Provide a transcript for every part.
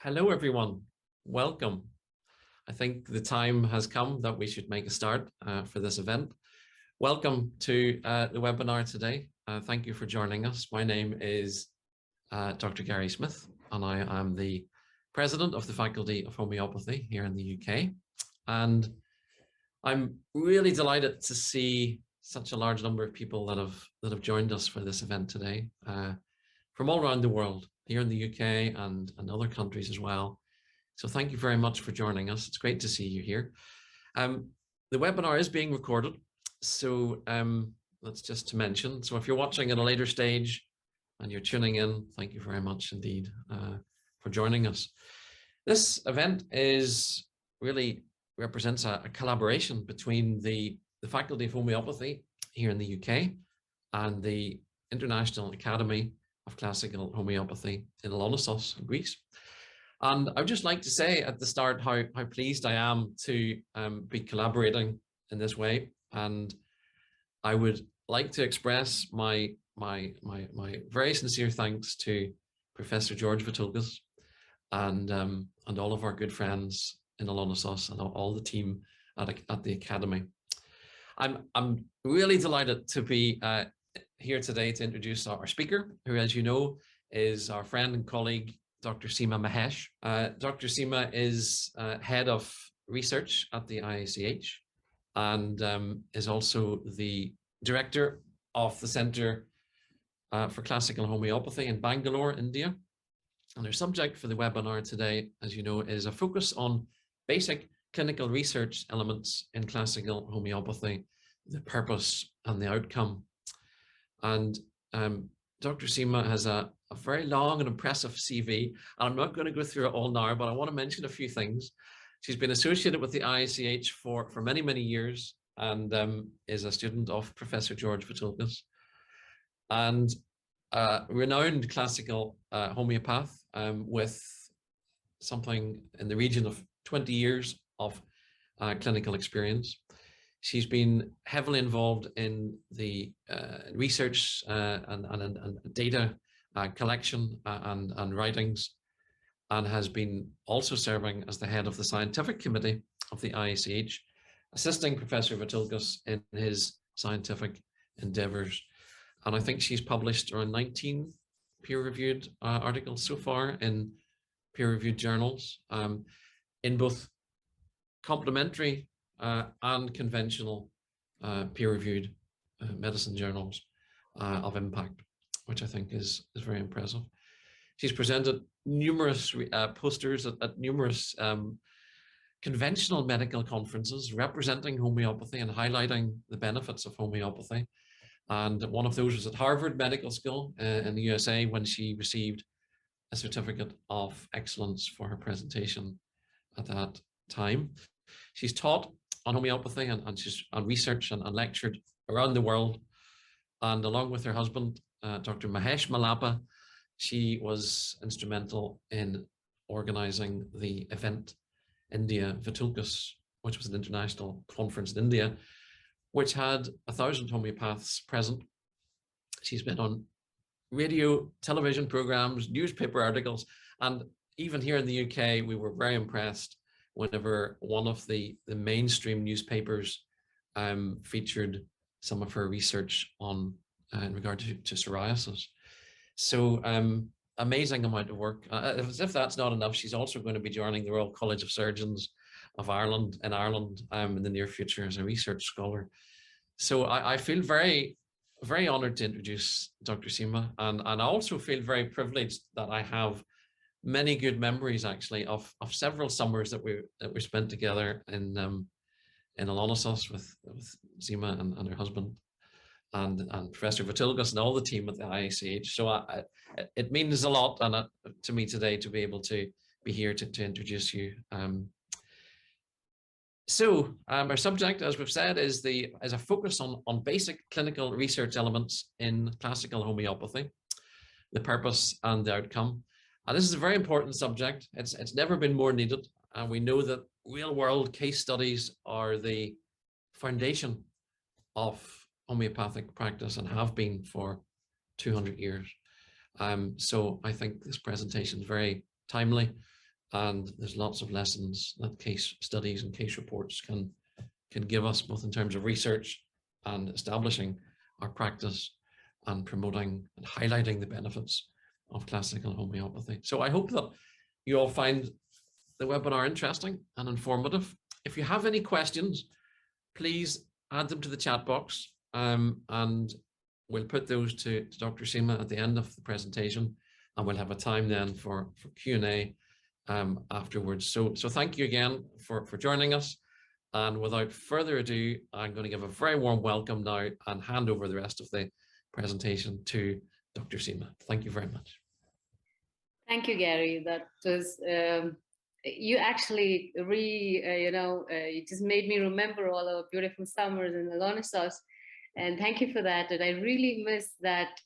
Hello, everyone. Welcome. I think the time has come that we should make a start for this event. Welcome to the webinar today. Thank you for joining us. My name is Dr. Gary Smith, and I am the president of the Faculty of Homeopathy here in the UK. And I'm really delighted to see such a large number of people that have joined us for this event today from all around the world, here in the UK and other countries as well. So thank you very much for joining us. It's great to see you here. The webinar is being recorded. So that's just to mention. So if you're watching at a later stage and you're tuning in, thank you very much indeed for joining us. This event really represents a collaboration between the Faculty of Homeopathy here in the UK and the International Academy of Classical Homeopathy in Alonissos, in Greece. And I would just like to say at the start how pleased I am to be collaborating in this way. And I would like to express my very sincere thanks to Professor George Vithoulkas and all of our good friends in Alonissos and all the team at the Academy. I'm really delighted to be here today to introduce our speaker, who, as you know, is our friend and colleague, Dr. Seema Mahesh. Dr. Seema is head of research at the IACH and is also the director of the Center for Classical Homeopathy in Bangalore, India. And our subject for the webinar today, as you know, is a focus on basic clinical research elements in classical homeopathy, the purpose and the outcome. And Dr. Seema has a very long and impressive CV, and I'm not going to go through it all now, but I want to mention a few things. She's been associated with the IACH for many, many years and is a student of Professor George Vithoulkas and a renowned classical homeopath with something in the region of 20 years of clinical experience. She's been heavily involved in the research and data collection and writings, and has been also serving as the head of the scientific committee of the IACH, assisting Professor Vithoulkas in his scientific endeavors. And I think she's published around 19 peer-reviewed articles so far in peer-reviewed journals in both complementary and conventional peer-reviewed medicine journals of impact, which I think is very impressive. She's presented numerous posters at numerous conventional medical conferences representing homeopathy and highlighting the benefits of homeopathy. And one of those was at Harvard Medical School in the USA when she received a certificate of excellence for her presentation at that time. She's taught on homeopathy and she's on research and lectured around the world. And along with her husband, Dr. Mahesh Malappa, she was instrumental in organizing the event India Vithoulkas, which was an international conference in India, which had 1,000 homeopaths present. She's been on radio, television programs, newspaper articles, and even here in the UK, we were very impressed whenever one of the mainstream newspapers featured some of her research on in regard to psoriasis. So amazing amount of work. As if that's not enough, she's also going to be joining the Royal College of Surgeons of Ireland in the near future as a research scholar. So I feel very, very honored to introduce Dr. Seema, and I also feel very privileged that I have many good memories actually of several summers that we spent together in Alonissos with Seema and her husband and Professor Vithoulkas and all the team at the IACH. So it means a lot to me today to be able to be here to introduce you. So our subject, as we've said, is a focus on basic clinical research elements in classical homeopathy, the purpose and the outcome. And this is a very important subject. It's never been more needed. And we know that real-world case studies are the foundation of homeopathic practice and have been for 200 years. So I think this presentation is very timely And there's lots of lessons that case studies and case reports can give us, both in terms of research and establishing our practice and promoting and highlighting the benefits of classical homeopathy. So I hope that you all find the webinar interesting and informative. If you have any questions, please add them to the chat box, and we'll put those to Dr. Seema at the end of the presentation, and we'll have a time then for Q&A afterwards. So thank you again for joining us. And without further ado, I'm going to give a very warm welcome now and hand over the rest of the presentation to Dr. Seema. Thank you very much. Thank you, Gary. That was, you actually you just made me remember all our beautiful summers in the Lonesos. And thank you for that. And I really miss that,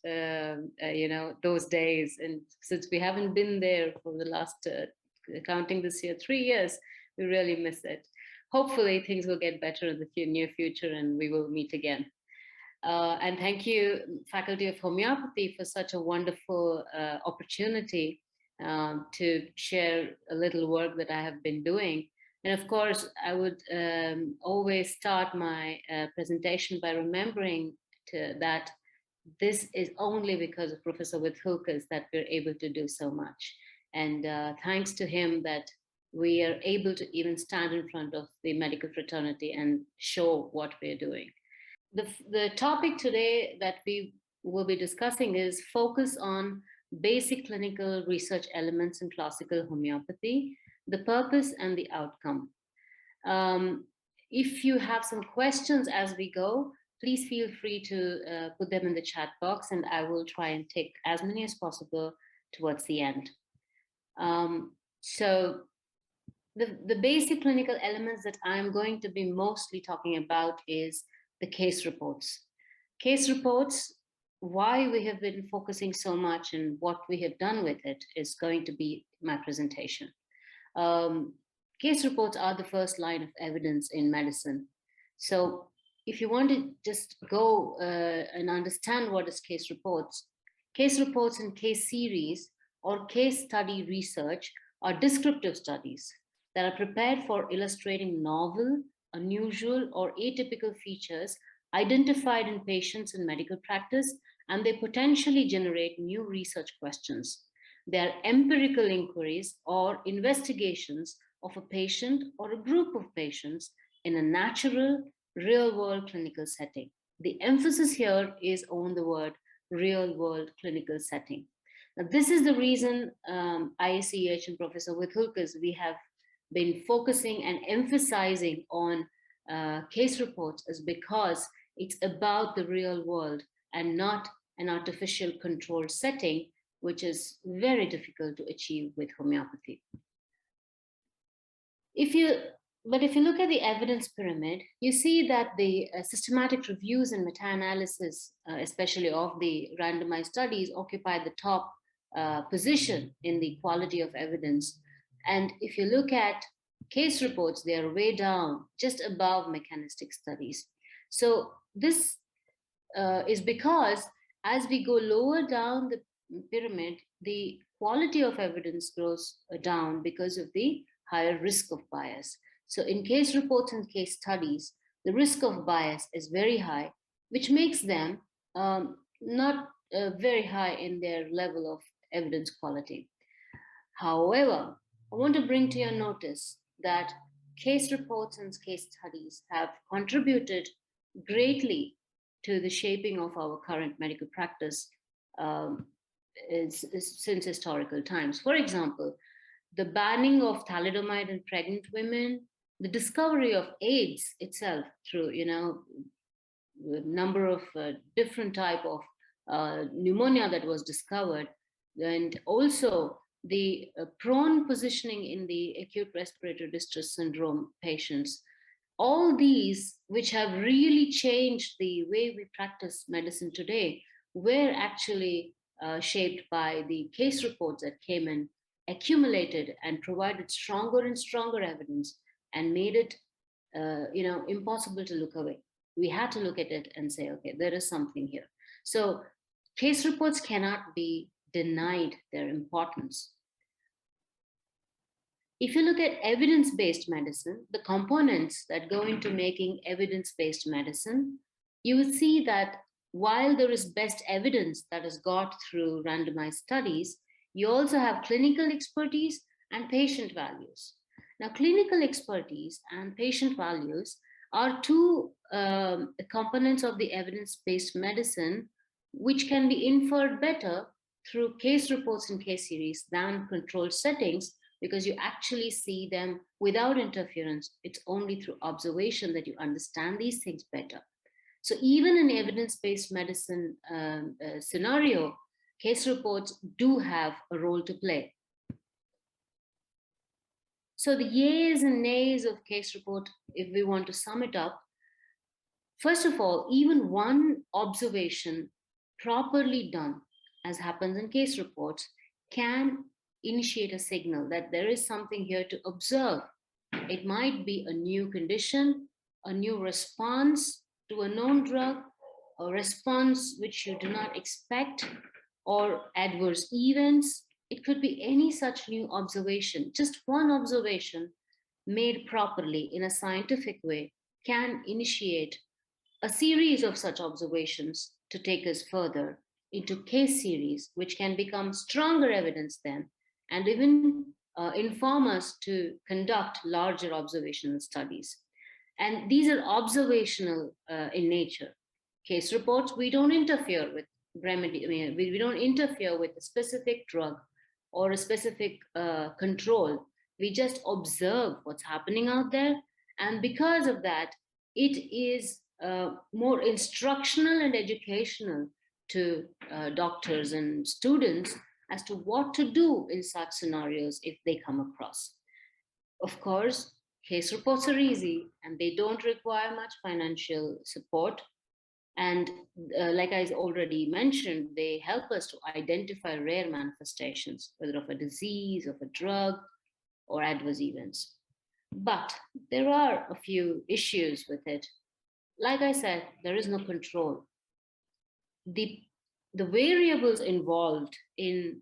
those days. And since we haven't been there for the last, counting this year, 3 years, we really miss it. Hopefully things will get better in the near future and we will meet again. And thank you, Faculty of Homeopathy, for such a wonderful opportunity to share a little work that I have been doing. And of course, I would always start my presentation by remembering that this is only because of Professor Vithoulkas that we're able to do so much. And thanks to him that we are able to even stand in front of the medical fraternity and show what we're doing. The topic today that we will be discussing is focus on basic clinical research elements in classical homeopathy, the purpose and the outcome. If you have some questions as we go, please feel free to put them in the chat box and I will try and take as many as possible towards the end. So the basic clinical elements that I'm going to be mostly talking about is the case reports. Case reports, why we have been focusing so much and what we have done with it is going to be my presentation. Case reports are the first line of evidence in medicine. So if you want to just go and understand what is case reports and case series or case study research are descriptive studies that are prepared for illustrating novel, unusual, or atypical features identified in patients in medical practice, and they potentially generate new research questions. They are empirical inquiries or investigations of a patient or a group of patients in a natural, real-world clinical setting. The emphasis here is on the word real-world clinical setting. Now, this is the reason IACH and Professor Vithoulkas, we have been focusing and emphasizing on case reports is because it's about the real world and not an artificial controlled setting, which is very difficult to achieve with homeopathy. If you look at the evidence pyramid, you see that the systematic reviews and meta-analysis, especially of the randomized studies, occupy the top position in the quality of evidence. And if you look at case reports, they are way down, just above mechanistic studies. So this is because as we go lower down the pyramid, the quality of evidence goes down because of the higher risk of bias. So in case reports and case studies, the risk of bias is very high, which makes them not very high in their level of evidence quality. However, I want to bring to your notice that case reports and case studies have contributed greatly to the shaping of our current medical practice since historical times. For example, the banning of thalidomide in pregnant women, the discovery of AIDS itself through, a number of different type of pneumonia that was discovered, and also the prone positioning in the acute respiratory distress syndrome patients. All these, which have really changed the way we practice medicine today, were actually shaped by the case reports that came in, accumulated and provided stronger and stronger evidence and made it impossible to look away. We had to look at it and say, okay, there is something here. So case reports cannot be denied their importance. If you look at evidence-based medicine, the components that go into making evidence-based medicine, you will see that while there is best evidence that is got through randomized studies, you also have clinical expertise and patient values. Now, clinical expertise and patient values are two components of the evidence-based medicine which can be inferred better through case reports and case series than controlled settings, because you actually see them without interference. It's only through observation that you understand these things better. So even in evidence-based medicine scenario, case reports do have a role to play. So the yays and nays of case report, if we want to sum it up, first of all, even one observation properly done, as happens in case reports, can initiate a signal that there is something here to observe. It might be a new condition, a new response to a known drug, a response which you do not expect, or adverse events. It could be any such new observation. Just one observation made properly in a scientific way can initiate a series of such observations to take us further into case series, which can become stronger evidence then, and even inform us to conduct larger observational studies. And these are observational in nature. Case reports, we don't interfere with remedy. I mean, we don't interfere with a specific drug or a specific control. We just observe what's happening out there. And because of that, it is more instructional and educational to doctors and students as to what to do in such scenarios if they come across. Of course, case reports are easy and they don't require much financial support. And like I already mentioned, they help us to identify rare manifestations, whether of a disease, of a drug, or adverse events. But there are a few issues with it. Like I said, there is no control. The variables involved in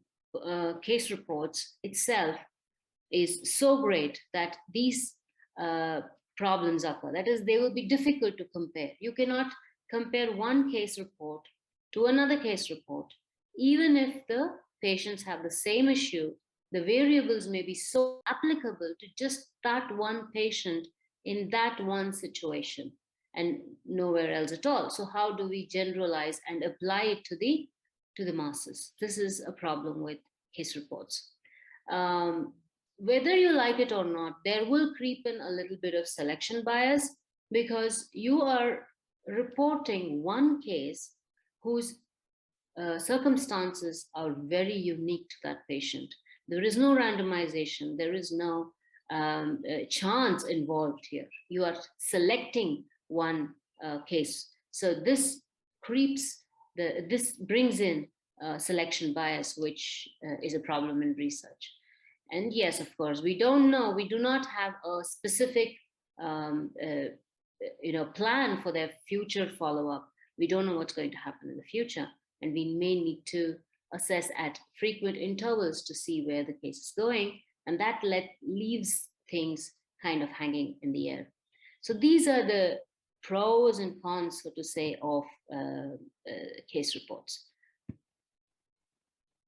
case reports itself is so great that these problems occur. That is, they will be difficult to compare. You cannot compare one case report to another case report. Even if the patients have the same issue, the variables may be so applicable to just that one patient in that one situation and nowhere else at all. So how do we generalize and apply it to the masses? This is a problem with case reports. Whether you like it or not, there will creep in a little bit of selection bias, because you are reporting one case whose circumstances are very unique to that patient. There is no randomization. There is no chance involved here. You are selecting one case. So this this brings in selection bias, which is a problem in research. And yes, of course, we don't know. We do not have a specific plan for their future follow-up. We don't know what's going to happen in the future, and we may need to assess at frequent intervals to see where the case is going, and that leaves things kind of hanging in the air. So these are the pros and cons, so to say, of case reports.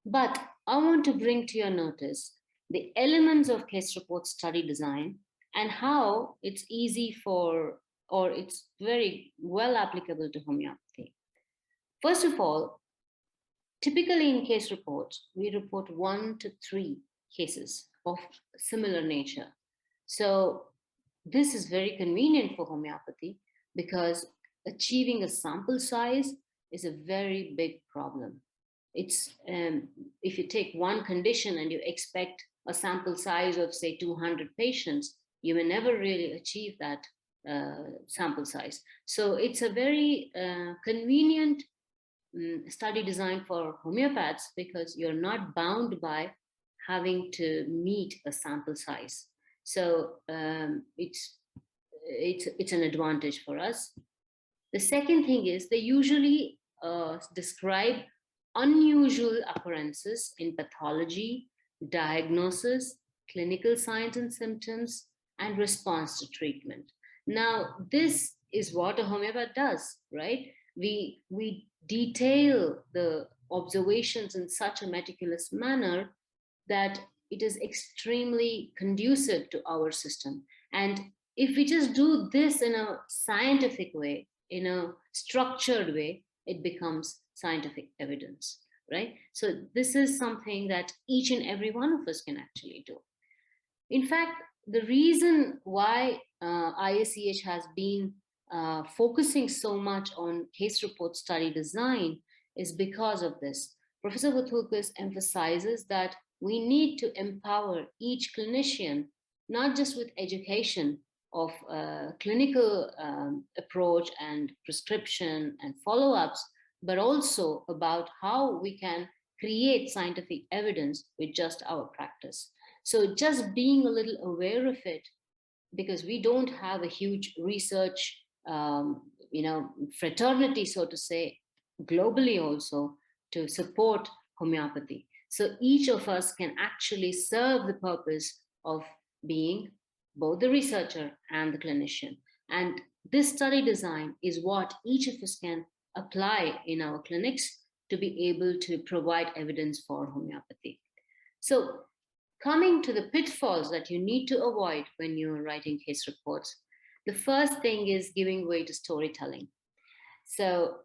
But I want to bring to your notice the elements of case report study design and how it's easy or it's very well applicable to homeopathy. First of all, typically in case reports, we report 1 to 3 cases of similar nature. So this is very convenient for homeopathy because achieving a sample size is a very big problem. It's if you take one condition and you expect a sample size of say 200 patients, you may never really achieve that sample size. So it's a very convenient study design for homeopaths because you're not bound by having to meet a sample size. So it's an advantage for us. The second thing is they usually describe unusual occurrences in pathology, diagnosis, clinical signs and symptoms, and response to treatment. Now, this is what a homeopath does, right? We detail the observations in such a meticulous manner that it is extremely conducive to our system. And if we just do this in a scientific way, in a structured way, it becomes scientific evidence, right? So this is something that each and every one of us can actually do. In fact, the reason why IACH has been focusing so much on case report study design is because of this. Professor Vithoulkas emphasizes that we need to empower each clinician, not just with education of clinical approach and prescription and follow-ups, but also about how we can create scientific evidence with just our practice. So just being a little aware of it, because we don't have a huge research, fraternity, so to say, globally also to support homeopathy. So each of us can actually serve the purpose of being both the researcher and the clinician. And this study design is what each of us can apply in our clinics to be able to provide evidence for homeopathy. So coming to the pitfalls that you need to avoid when you're writing case reports, the first thing is giving way to storytelling. So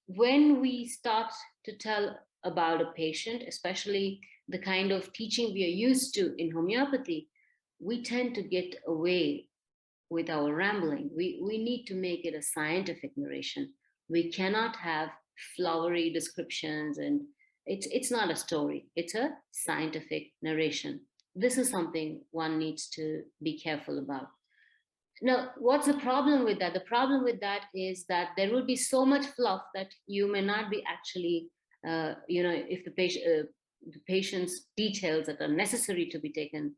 when we start to tell about a patient, especially the kind of teaching we are used to in homeopathy, we tend to get away with our rambling. We need to make it a scientific narration. We cannot have flowery descriptions, and it's not a story, it's a scientific narration. This is something one needs to be careful about. Now, what's the problem with that? The problem with that is that there will be so much fluff that you may not be actually, if the patient's details that are necessary to be taken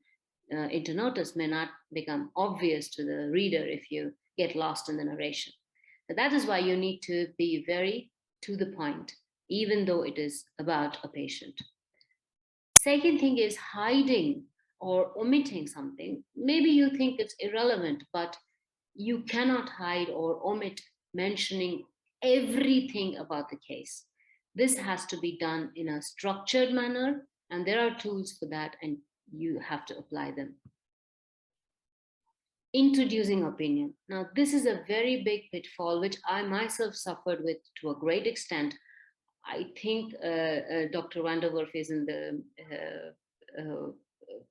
into notice may not become obvious to the reader if you get lost in the narration. So that is why you need to be very to the point, even though it is about a patient. Second thing is hiding or omitting something. Maybe you think it's irrelevant, but you cannot hide or omit mentioning everything about the case. This has to be done in a structured manner, and there are tools for that, and you have to apply them. Introducing opinion. Now, this is a very big pitfall, which I myself suffered with to a great extent. I think Dr. Vanderwerf is in the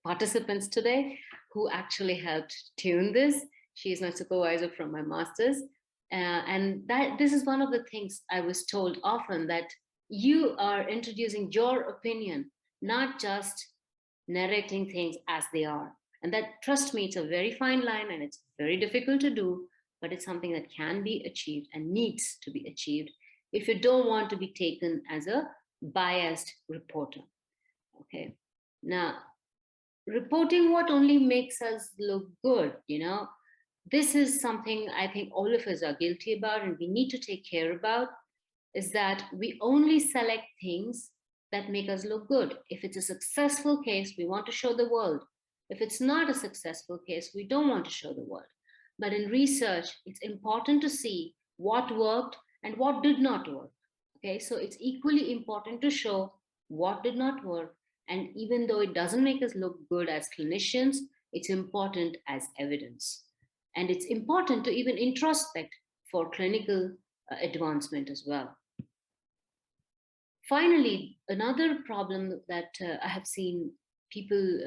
participants today who actually helped tune this. She is my supervisor from my master's. And this is one of the things I was told often, that you are introducing your opinion, not just narrating things as they are. And that, trust me, it's a very fine line and it's very difficult to do, but it's something that can be achieved and needs to be achieved if you don't want to be taken as a biased reporter. Okay. Now, reporting what only makes us look good, this is something I think all of us are guilty about and we need to take care about, is that we only select things that make us look good. If it's a successful case, we want to show the world. If it's not a successful case, we don't want to show the world. But in research, it's important to see what worked and what did not work. Okay, so it's equally important to show what did not work. And even though it doesn't make us look good as clinicians, it's important as evidence. And it's important to even introspect for clinical advancement as well. Finally, another problem that I have seen people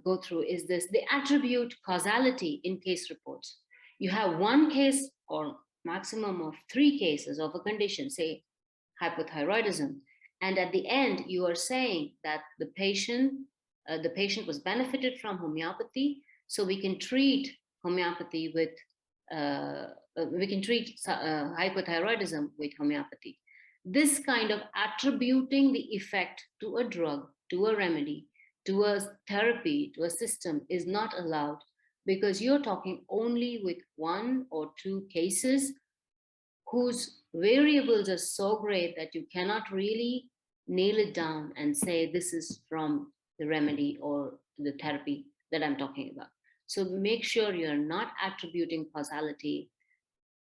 go through is this: they attribute causality in case reports. You have one case or maximum of 3 cases of a condition, say hypothyroidism, and at the end you are saying that the patient was benefited from homeopathy, so we can treat homeopathy with hypothyroidism with homeopathy. This kind of attributing the effect to a drug, to a remedy, to a therapy, to a system is not allowed, because you're talking only with 1 or 2 cases whose variables are so great that you cannot really nail it down and say this is from the remedy or the therapy that I'm talking about. So make sure you're not attributing causality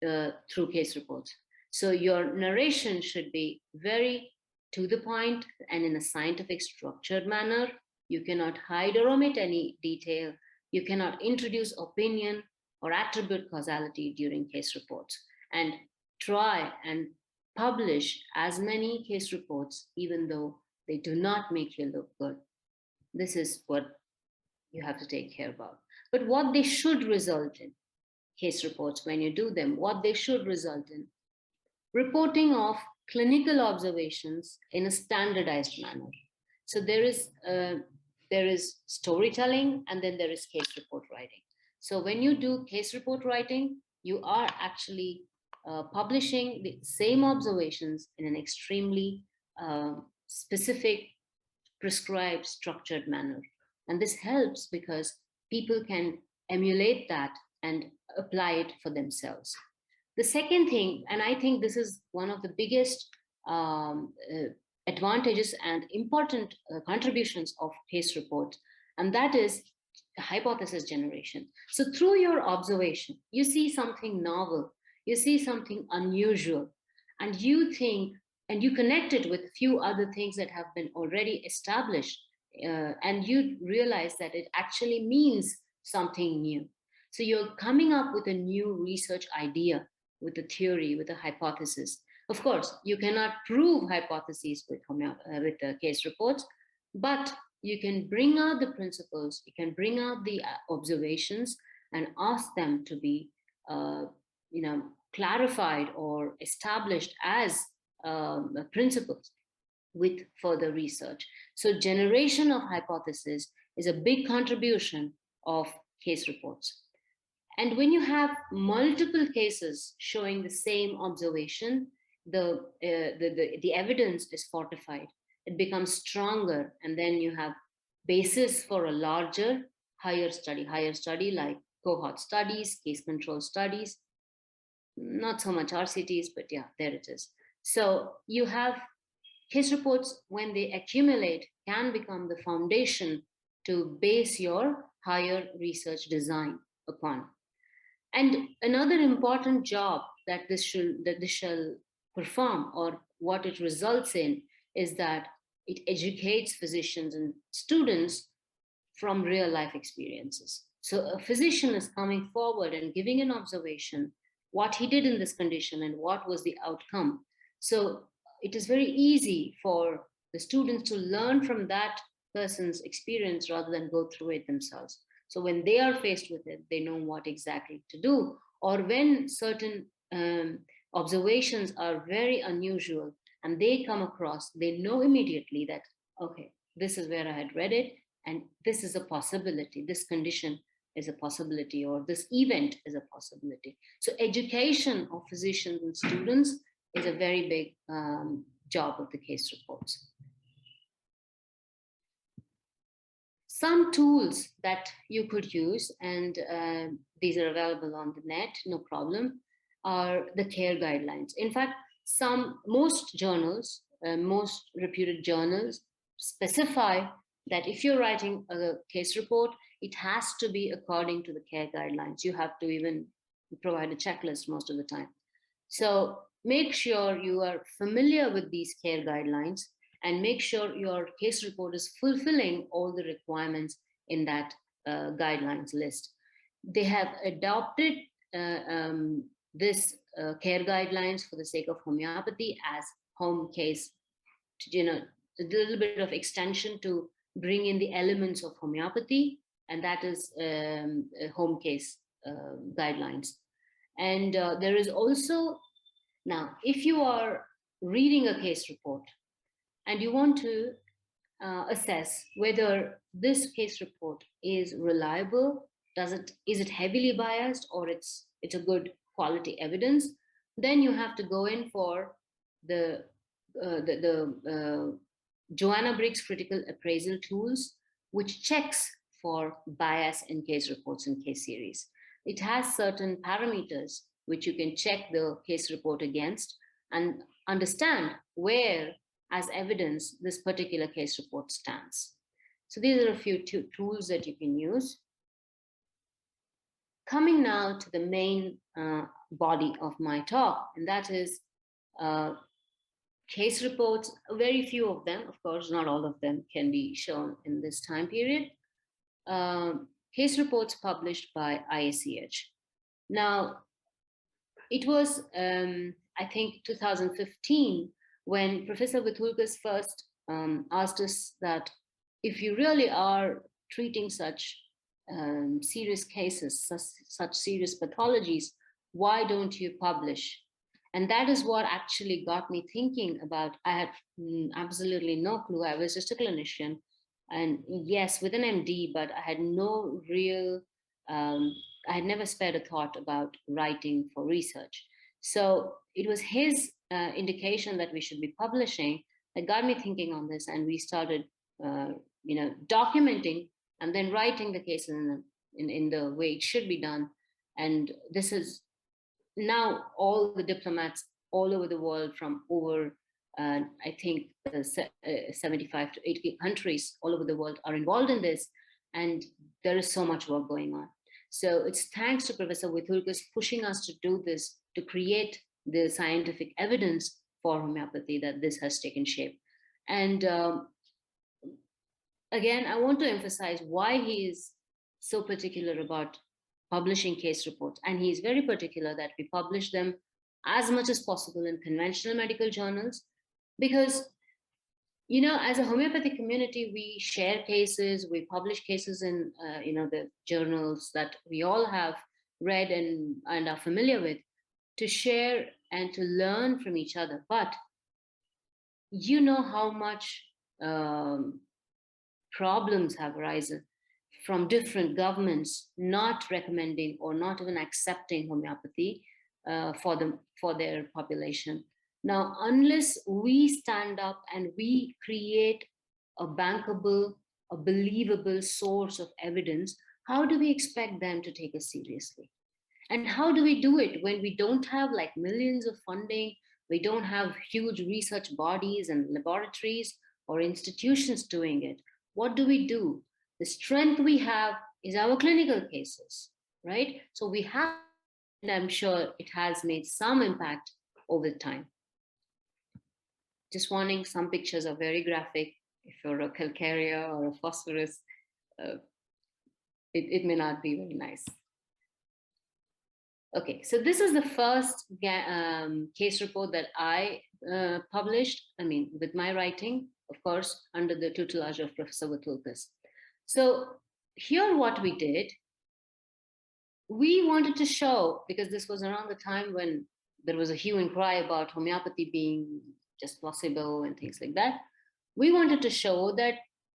through case reports. So your narration should be very to the point and in a scientific structured manner. You cannot hide or omit any detail. You cannot introduce opinion or attribute causality during case reports. And try and publish as many case reports, even though they do not make you look good. This is what you have to take care about. But what they should result in, case reports, when you do them, what they should result in, reporting of clinical observations in a standardized manner. So there is storytelling, and then there is case report writing. So when you do case report writing, you are actually publishing the same observations in an extremely specific, prescribed, structured manner. And this helps because people can emulate that and apply it for themselves. The second thing, and I think this is one of the biggest advantages and important contributions of case reports, and that is hypothesis generation. So through your observation, you see something novel, you see something unusual, and you think, and you connect it with a few other things that have been already established, and you realize that it actually means something new. So you're coming up with a new research idea, with a theory, with a hypothesis. Of course, you cannot prove hypotheses with case reports, but you can bring out the principles, you can bring out the observations and ask them to be clarified or established as principles with further research. So generation of hypothesis is a big contribution of case reports. And when you have multiple cases showing the same observation, the evidence is fortified. It becomes stronger, and then you have basis for a larger, higher study like cohort studies, case control studies, not so much RCTs, but yeah, there it is. So you have case reports, when they accumulate, can become the foundation to base your higher research design upon. And another important job that this shall perform, or what it results in, is that it educates physicians and students from real life experiences. So a physician is coming forward and giving an observation, what he did in this condition and what was the outcome. So it is very easy for the students to learn from that person's experience rather than go through it themselves. So when they are faced with it, they know what exactly to do. Or when certain observations are very unusual and they come across, they know immediately that, okay, this is where I had read it, and this is a possibility, this condition is a possibility, or this event is a possibility. So education of physicians and students is a very big job of the case reports. Some tools that you could use, and these are available on the net, no problem, are the care guidelines. In fact, most journals, most reputed journals specify that if you're writing a case report, it has to be according to the care guidelines. You have to even provide a checklist most of the time. So make sure you are familiar with these care guidelines, and make sure your case report is fulfilling all the requirements in that guidelines list. They have adopted this care guidelines for the sake of homeopathy as home case, a little bit of extension to bring in the elements of homeopathy, and that is home case guidelines. And there is also, now, if you are reading a case report and you want to assess whether this case report is reliable, is it heavily biased, or it's a good quality evidence, then you have to go in for the Joanna Briggs critical appraisal tools, which checks for bias in case reports and case series. It has certain parameters which you can check the case report against and understand where, as evidence, this particular case report stands. So these are a few tools that you can use. Coming now to the main body of my talk, and that is case reports. Very few of them, of course, not all of them can be shown in this time period. Case reports published by IACH. Now, it was, I think, 2015 when Professor Vithoulkas first asked us that if you really are treating such serious cases, such serious pathologies, why don't you publish? And that is what actually got me thinking about. I had absolutely no clue. I was just a clinician, and yes, with an MD, but I had no real, I had never spared a thought about writing for research. So it was his indication that we should be publishing that got me thinking on this, and we started, documenting and then writing the case in the way it should be done. And this is now all the diplomats all over the world from over, I think, 75 to 80 countries all over the world are involved in this. And there is so much work going on. So it's thanks to Professor Vithoulkas pushing us to do this, to create the scientific evidence for homeopathy, that this has taken shape. And again, I want to emphasize why he is so particular about publishing case reports. And he is very particular that we publish them as much as possible in conventional medical journals, because, as a homeopathic community, we share cases, we publish cases in, the journals that we all have read and are familiar with, to share and to learn from each other. But how much problems have arisen from different governments not recommending or not even accepting homeopathy for their population. Now, unless we stand up and we create a bankable, a believable source of evidence, how do we expect them to take us seriously? And how do we do it when we don't have like millions of funding, we don't have huge research bodies and laboratories or institutions doing it? What do we do? The strength we have is our clinical cases, right? So we have, and I'm sure it has made some impact over time. Just warning, some pictures are very graphic. If you're a calcarea or a phosphorus, it may not be very nice. Okay, so this is the first case report that I published, with my writing, of course, under the tutelage of Professor Vithoulkas. So here what we did, we wanted to show, because this was around the time when there was a hue and cry about homeopathy being just placebo and things like that, we wanted to show that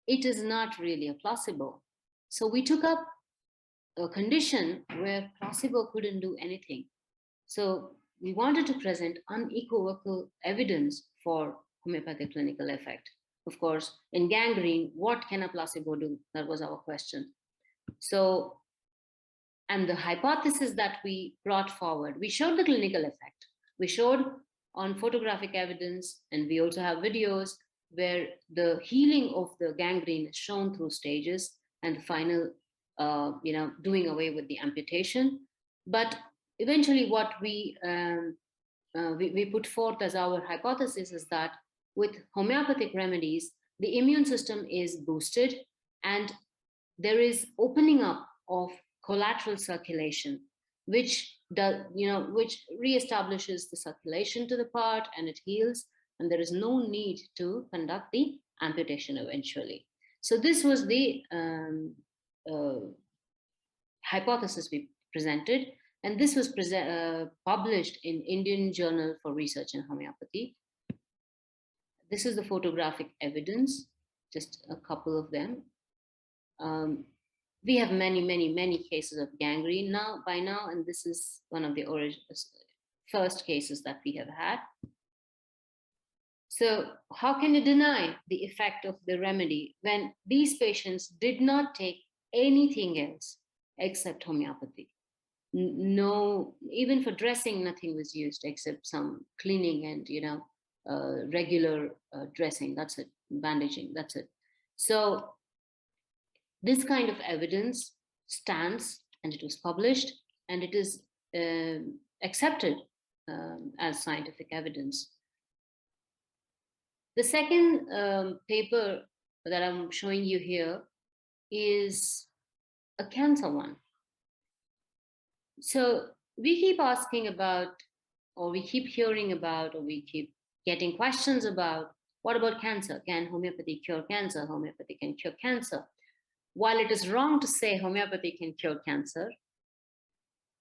it is not really a placebo. So we took up a condition where placebo couldn't do anything. So we wanted to present unequivocal evidence for homeopathic clinical effect. Of course, in gangrene, what can a placebo do? That was our question. So, and the hypothesis that we brought forward, we showed the clinical effect. We showed on photographic evidence, and we also have videos where the healing of the gangrene is shown through stages, and the final, doing away with the amputation. But eventually what we put forth as our hypothesis is that with homeopathic remedies, the immune system is boosted and there is opening up of collateral circulation, which reestablishes the circulation to the part and it heals, and there is no need to conduct the amputation eventually. So this was the hypothesis we presented, and this was published in Indian Journal for Research in Homeopathy. This is the photographic evidence, just a couple of them. We have many cases of gangrene by now, and this is one of the first cases that we have had. So how can you deny the effect of the remedy when these patients did not take anything else except homeopathy? No, even for dressing, nothing was used except some cleaning and regular dressing. That's it, bandaging. That's it. So This kind of evidence stands, and it was published, and it is accepted as scientific evidence. The second paper that I'm showing you here is a cancer one. So we keep asking about, or we keep hearing about, or we keep getting questions about, what about cancer? Can homeopathy cure cancer? Homeopathy can cure cancer. While it is wrong to say homeopathy can cure cancer,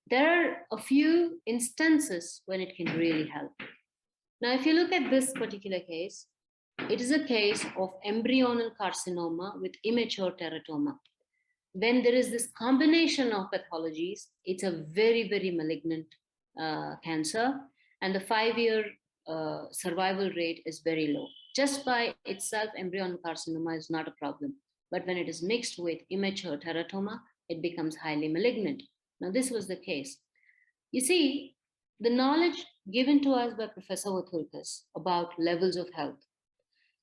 there are a few instances when it can really help. Now, if you look at this particular case, it is a case of embryonal carcinoma with immature teratoma. When there is this combination of pathologies, it's a very, very malignant cancer, and the 5-year survival rate is very low. Just by itself, embryonal carcinoma is not a problem. But when it is mixed with immature teratoma, it becomes highly malignant. Now, this was the case. You see, the knowledge given to us by Professor Vithoulkas about levels of health.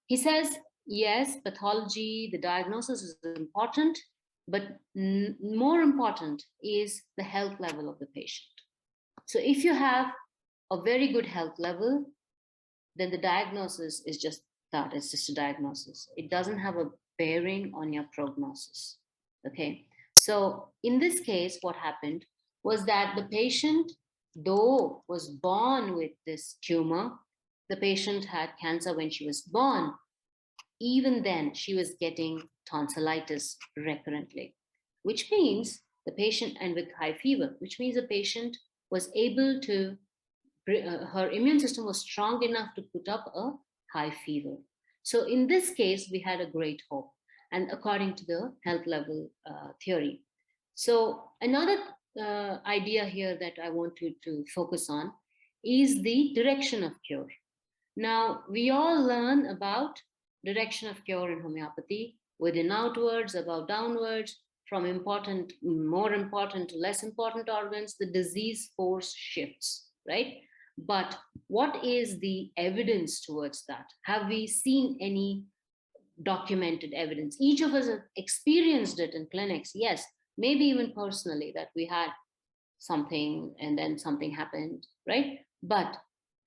He says, yes, pathology, the diagnosis is important, but more important is the health level of the patient. So if you have a very good health level, then the diagnosis is just that, it's just a diagnosis. It doesn't have a bearing on your prognosis, okay? So in this case, what happened was that the patient, though was born with this tumor, the patient had cancer when she was born. Even then, she was getting tonsillitis recurrently, which means the patient, and with high fever, which means the patient was able to, her immune system was strong enough to put up a high fever. So in this case, we had a great hope, and according to the health level theory. So another idea here that I want you to focus on is the direction of cure. Now, we all learn about direction of cure in homeopathy, within outwards, above downwards, from important, more important to less important organs, the disease force shifts, right? But what is the evidence towards that? Have we seen any documented evidence? Each of us have experienced it in clinics, yes, maybe even personally, that we had something and then something happened, right? But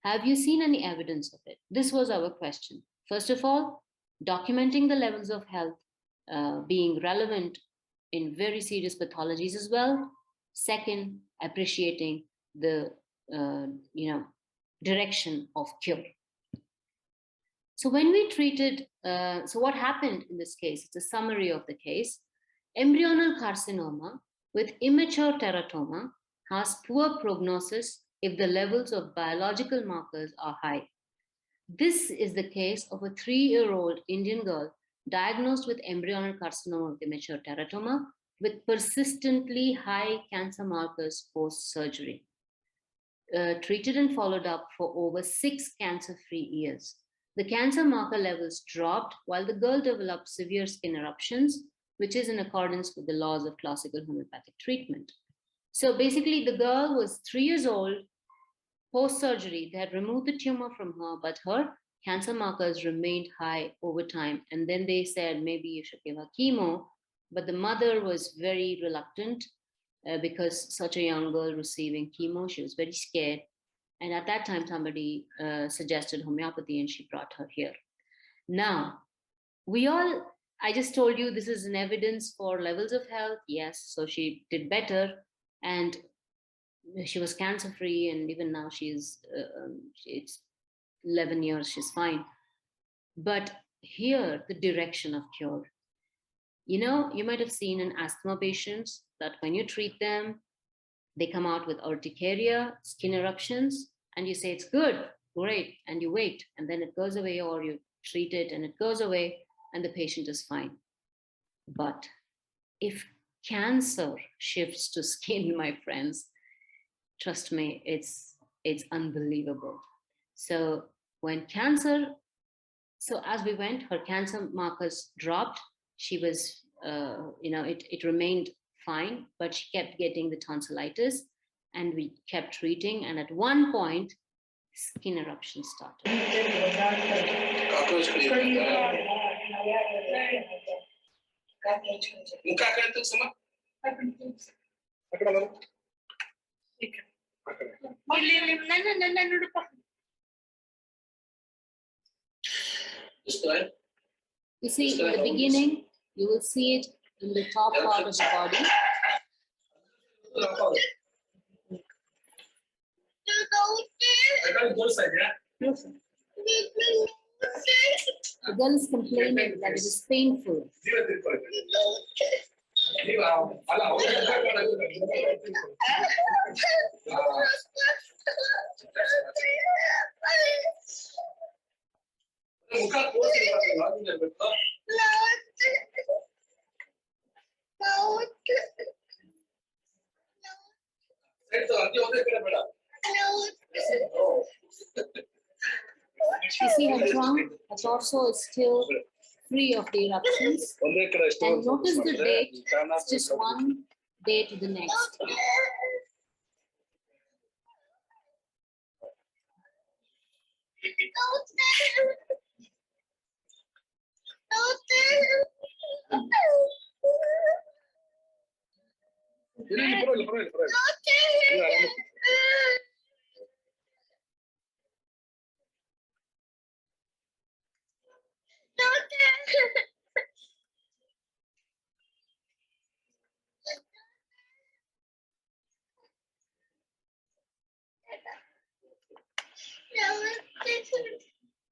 have you seen any evidence of it? This was our question. First of all, documenting the levels of health being relevant in very serious pathologies as well. Second, appreciating the direction of cure. So when we treated, so what happened in this case? It's a summary of the case. Embryonal carcinoma with immature teratoma has poor prognosis if the levels of biological markers are high. This is the case of a 3-year-old Indian girl diagnosed with embryonal carcinoma with immature teratoma with persistently high cancer markers post-surgery. Treated and followed up for over 6 cancer-free years. The cancer marker levels dropped while the girl developed severe skin eruptions, which is in accordance with the laws of classical homeopathic treatment. So basically, the girl was 3 years old. Post-surgery, they had removed the tumor from her, but her cancer markers remained high over time. And then they said, maybe you should give her chemo. But the mother was very reluctant because such a young girl receiving chemo, she was very scared. And at that time, somebody suggested homeopathy and she brought her here. Now, I just told you this is an evidence for levels of health. Yes, so she did better. And she was cancer-free, and even now it's 11 years, she's fine. But here, the direction of cure. You might have seen in asthma patients that when you treat them, they come out with urticaria, skin eruptions, and you say it's good, great, and you wait, and then it goes away, or you treat it and it goes away, and the patient is fine. But if cancer shifts to skin, my friends, trust me, it's unbelievable. So as we went, her cancer markers dropped. She was, it remained fine, but she kept getting the tonsillitis, and we kept treating. And at one point, skin eruption started. You see, in the beginning, you will see it in the top part of the body. The girl is complaining that it is painful. You see her trunk, her torso is still free of the eruptions. And notice the date, it's just one day to the next.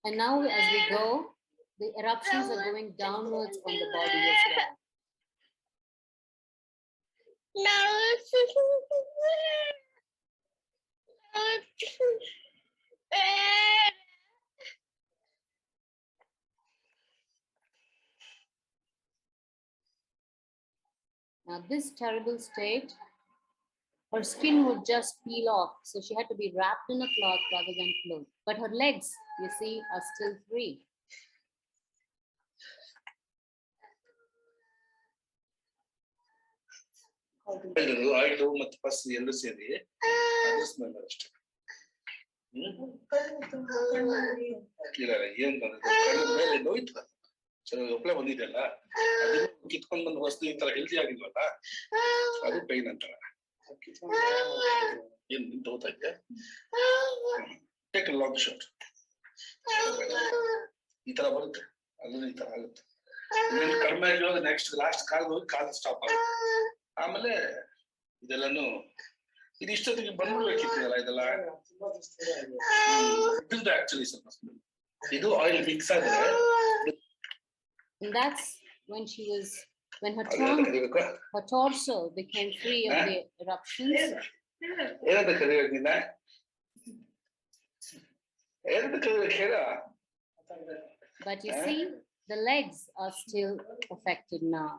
And now as we go, the eruptions are going downwards on the body as well. Now this terrible state, her skin would just peel off. So she had to be wrapped in a cloth rather than clothed. But her legs, you see, are still free. ಒಪ್ಪಳೆ ಬಂದಿದೆಯಲ್ಲ ಅದನ್ನು ಕಿತ್ಕೊಂಡು ಬಂದ ವಸ್ತು ಈ ತರ healthy ಆಗಿಲ್ವಲ್ಲ ಅದು pine ಅಂತಾರ ಏನ್ ನಿಂತ ಹೋಗ್ತಾ ಇದ್ದೆ ಟೇಕ್ ಲಾಂಗ್ ಶಾಟ್ ಈ ತರ ಬರುತ್ತೆ ಅದನ್ನು ಈ ತರ ಆಗುತ್ತೆ ಕಡಿಮೆ ಆಗಿರುವಾಗ ನೆಕ್ಸ್ಟ್ ಲಾಸ್ಟ್ ಕಾಲ್ ಹೋಗಿ ಕಾಲ್ ಸ್ಟಾಪ್ ಆಗುತ್ತೆ ಆಮೇಲೆ ಇದೆಲ್ಲಾನು ಇದು ಇಷ್ಟೊತ್ತಿಗೆ ಬಂದ್ಬಿಡ್ಬೇಕಿತ್ತಲ್ಲ ಇದೆಲ್ಲ ಇದು ಆಕ್ಚುಲಿ ಸ್ವಲ್ಪ ಇದು ಆಯಿಲ್ ಮಿಕ್ಸ್ ಆದ್ರೆ. And that's when her trunk, her torso became free of the eruptions. But you see, the legs are still affected now.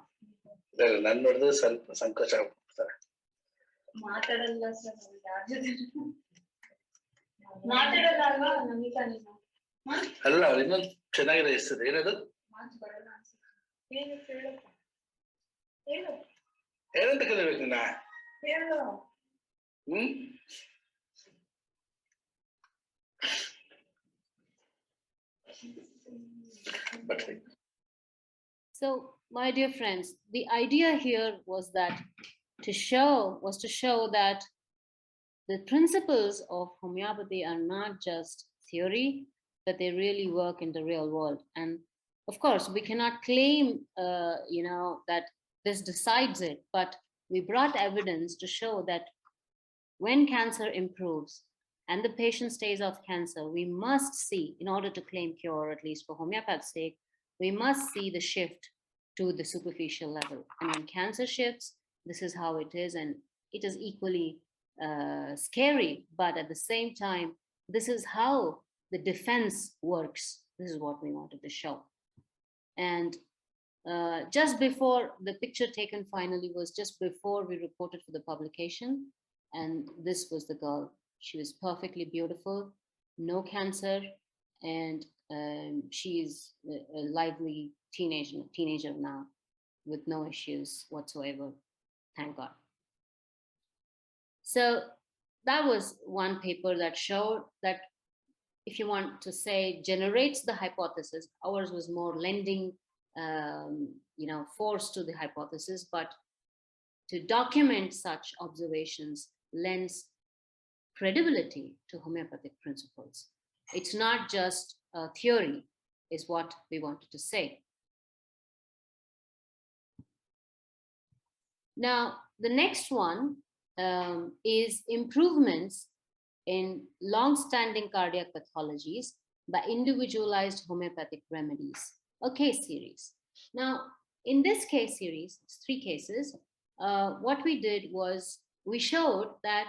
ಅಲ್ಲ ಇನ್ನೊಂದು ಚೆನ್ನಾಗಿದೆ ಹೆಸರು ಏನದು ಏನಂತ ಕಲಿಬೇಕು ನಾ So, my dear friends, the idea here was to show that the principles of homeopathy are not just theory, but they really work in the real world. And of course, we cannot claim, that this decides it, but we brought evidence to show that when cancer improves and the patient stays off cancer, we must see, in order to claim cure, at least for homeopathy's sake, we must see the shift to the superficial level. And when cancer shifts, this is how it is, and it is equally scary, but at the same time, this is how the defense works. This is what we wanted to show. And just before the picture taken finally was just before we reported for the publication, and this was the girl. She was perfectly beautiful, no cancer, and she is a lively teenager now with no issues whatsoever, thank God. So that was one paper that showed that, if you want to say, generates the hypothesis. Ours was more lending force to the hypothesis, but to document such observations lends credibility to homeopathic principles. It's not just a theory, is what we wanted to say. Now, the next one is improvements in long-standing cardiac pathologies by individualized homeopathic remedies, a case series. Now, in this case series, it's 3 cases, what we did was we showed that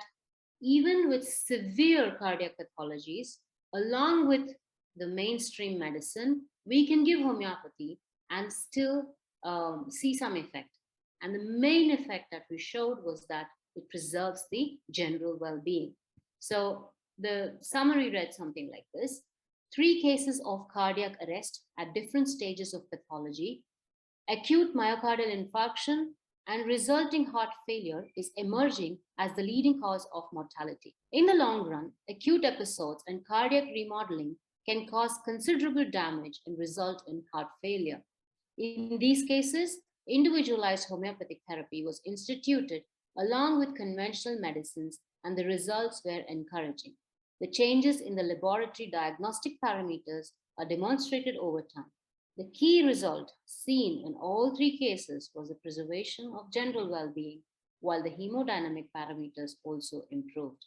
even with severe cardiac pathologies, along with the mainstream medicine, we can give homeopathy and still see some effect. And the main effect that we showed was that it preserves the general well-being. So the summary read something like this: 3 cases of cardiac arrest at different stages of pathology, acute myocardial infarction, and resulting heart failure is emerging as the leading cause of mortality. In the long run, acute episodes and cardiac remodeling can cause considerable damage and result in heart failure. In these cases, individualized homeopathic therapy was instituted along with conventional medicines, and the results were encouraging. The changes in the laboratory diagnostic parameters are demonstrated over time. The key result seen in all 3 cases was the preservation of general well-being, while the hemodynamic parameters also improved.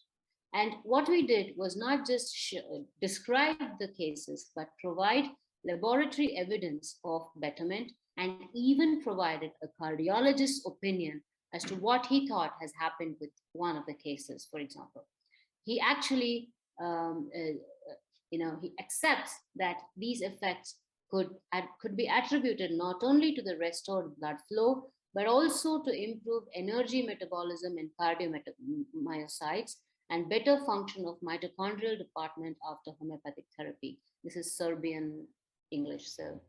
And what we did was not just describe the cases, but provide laboratory evidence of betterment, and even provided a cardiologist's opinion as to what he thought has happened with one of the cases, for example. He actually, he accepts that these effects could be attributed not only to the restored blood flow, but also to improve energy metabolism in cardiomyocytes and better function of mitochondrial department after homeopathic therapy. This is Serbian English. So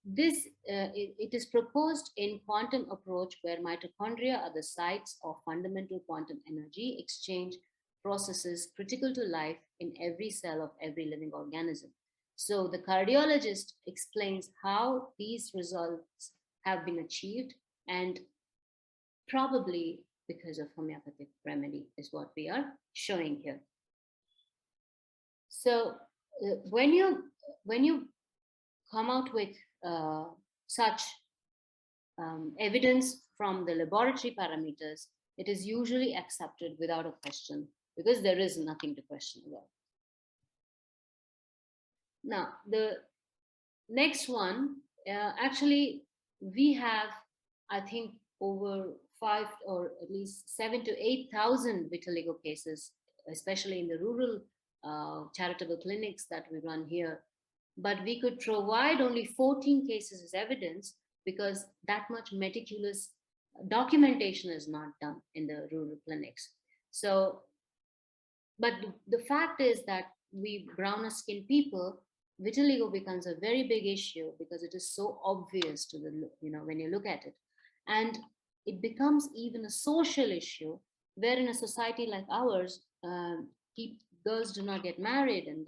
it is proposed in quantum approach, where mitochondria are the sites of fundamental quantum energy exchange processes critical to life in every cell of every living organism. So the cardiologist explains how these results have been achieved, and probably because of homeopathic remedy is what we are showing here. So when you come out with such evidence from the laboratory parameters, it is usually accepted without a question, because there is nothing to question about. Now, the next one, actually, we have, I think, over 5 or at least 7,000 to 8,000 vitiligo cases, especially in the rural charitable clinics that we run here. But we could provide only 14 cases as evidence, because that much meticulous documentation is not done in the rural clinics. So, but the fact is that we browner skinned people, vitiligo becomes a very big issue, because it is so obvious to the, when you look at it. And it becomes even a social issue, where in a society like ours, girls do not get married, and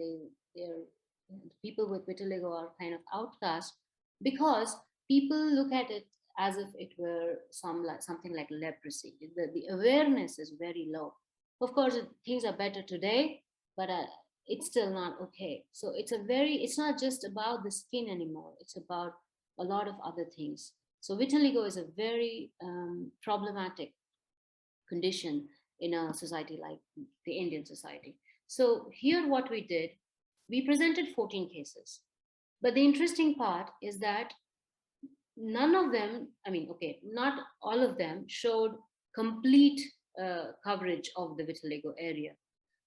people with vitiligo are kind of outcast, because people look at it as if it were something like leprosy. The awareness is very low. Of course, things are better today, but it's still not okay. So it's not just about the skin anymore. It's about a lot of other things. So vitiligo is a very problematic condition in a society like the Indian society. So here what we did, we presented 14 cases. But the interesting part is that none of them, not all of them showed complete coverage of the vitiligo area.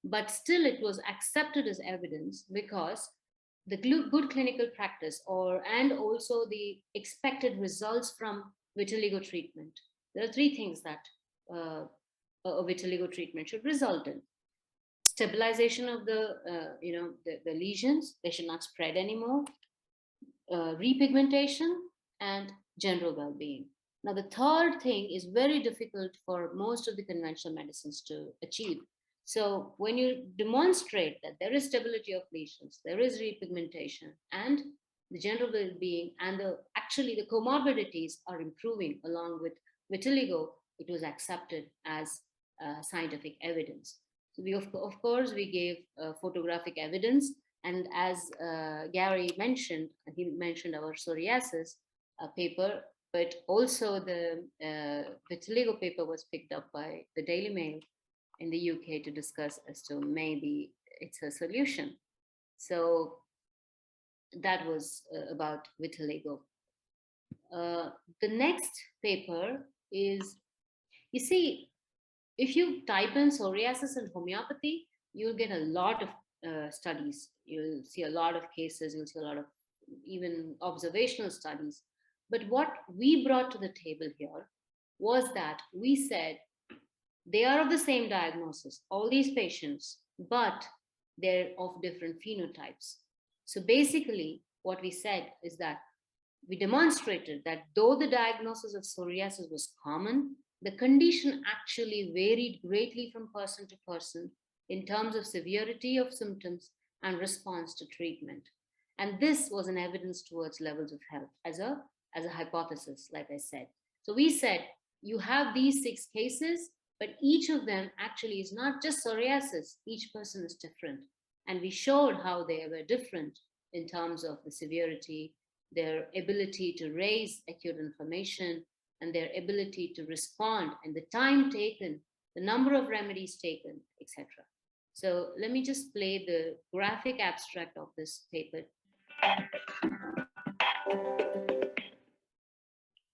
But still it was accepted as evidence, because the good clinical practice and also the expected results from vitiligo treatment. There are 3 things that a vitiligo treatment should result in: stabilization of the lesions, they should not spread anymore, repigmentation, and general well-being. Now, the third thing is very difficult for most of the conventional medicines to achieve. So when you demonstrate that there is stability of lesions, there is repigmentation, and the general well-being, and actually the comorbidities are improving along with vitiligo, it was accepted as scientific evidence. So we, of course, we gave photographic evidence, and as Gary mentioned, he mentioned our psoriasis paper, but also the vitiligo paper was picked up by the Daily Mail in the UK to discuss as to maybe it's a solution. So that was about vitiligo. The next paper is, you see, if you type in psoriasis and homeopathy, you'll get a lot of studies. You'll see a lot of cases, you'll see a lot of even observational studies. But what we brought to the table here was that we said they are of the same diagnosis, all these patients, but they're of different phenotypes. So basically, what we said is that we demonstrated that though the diagnosis of psoriasis was common, the condition actually varied greatly from person to person in terms of severity of symptoms and response to treatment. And this was an evidence towards levels of health as a hypothesis, like I said. So we said, you have these 6 cases, but each of them actually is not just psoriasis. Each person is different. And we showed how they were different in terms of the severity, their ability to raise acute inflammation, and their ability to respond, and the time taken, the number of remedies taken, etc. So let me just play the graphic abstract of this paper.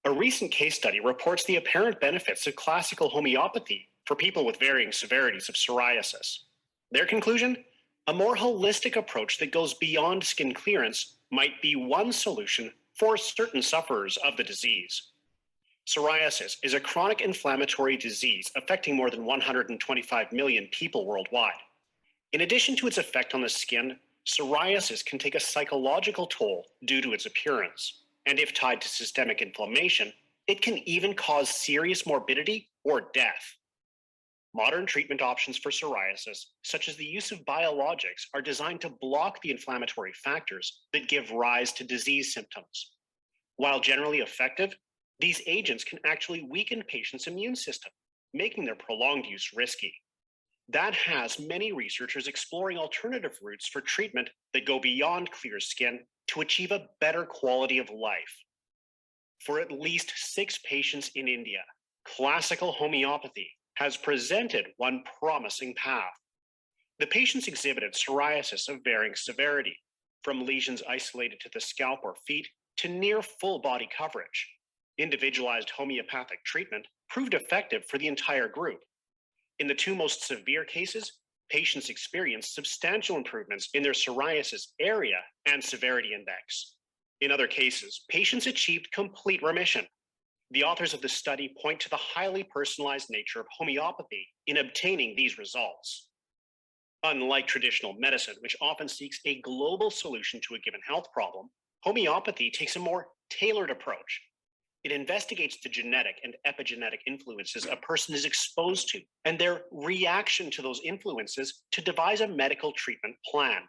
A recent case study reports the apparent benefits of classical homeopathy for people with varying severities of psoriasis. Their conclusion? A more holistic approach that goes beyond skin clearance might be one solution for certain sufferers of the disease. Psoriasis is a chronic inflammatory disease affecting more than 125 million people worldwide. In addition to its effect on the skin, psoriasis can take a psychological toll due to its appearance. And if tied to systemic inflammation, it can even cause serious morbidity or death. Modern treatment options for psoriasis, such as the use of biologics, are designed to block the inflammatory factors that give rise to disease symptoms. While generally effective, these agents can actually weaken patients' immune system, making their prolonged use risky. That has many researchers exploring alternative routes for treatment that go beyond clear skin to achieve a better quality of life. For at least 6 patients in India, classical homeopathy has presented one promising path. The patients exhibited psoriasis of varying severity, from lesions isolated to the scalp or feet to near full body coverage. Individualized homeopathic treatment proved effective for the entire group. In the 2 most severe cases, patients experienced substantial improvements in their psoriasis area and severity index. In other cases, patients achieved complete remission. The authors of the study point to the highly personalized nature of homeopathy in obtaining these results. Unlike traditional medicine, which often seeks a global solution to a given health problem, homeopathy takes a more tailored approach. It investigates the genetic and epigenetic influences a person is exposed to and their reaction to those influences to devise a medical treatment plan.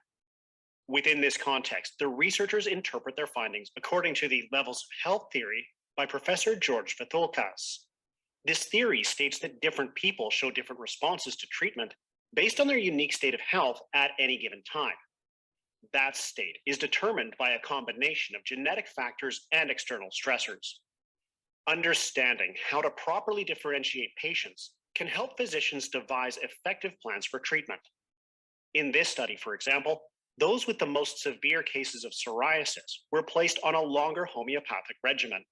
Within this context, the researchers interpret their findings according to the levels of health theory by Professor George Vithoulkas. This theory states that different people show different responses to treatment based on their unique state of health at any given time. That state is determined by a combination of genetic factors and external stressors. Understanding how to properly differentiate patients can help physicians devise effective plans for treatment. In this study, for example, those with the most severe cases of psoriasis were placed on a longer homeopathic regimen.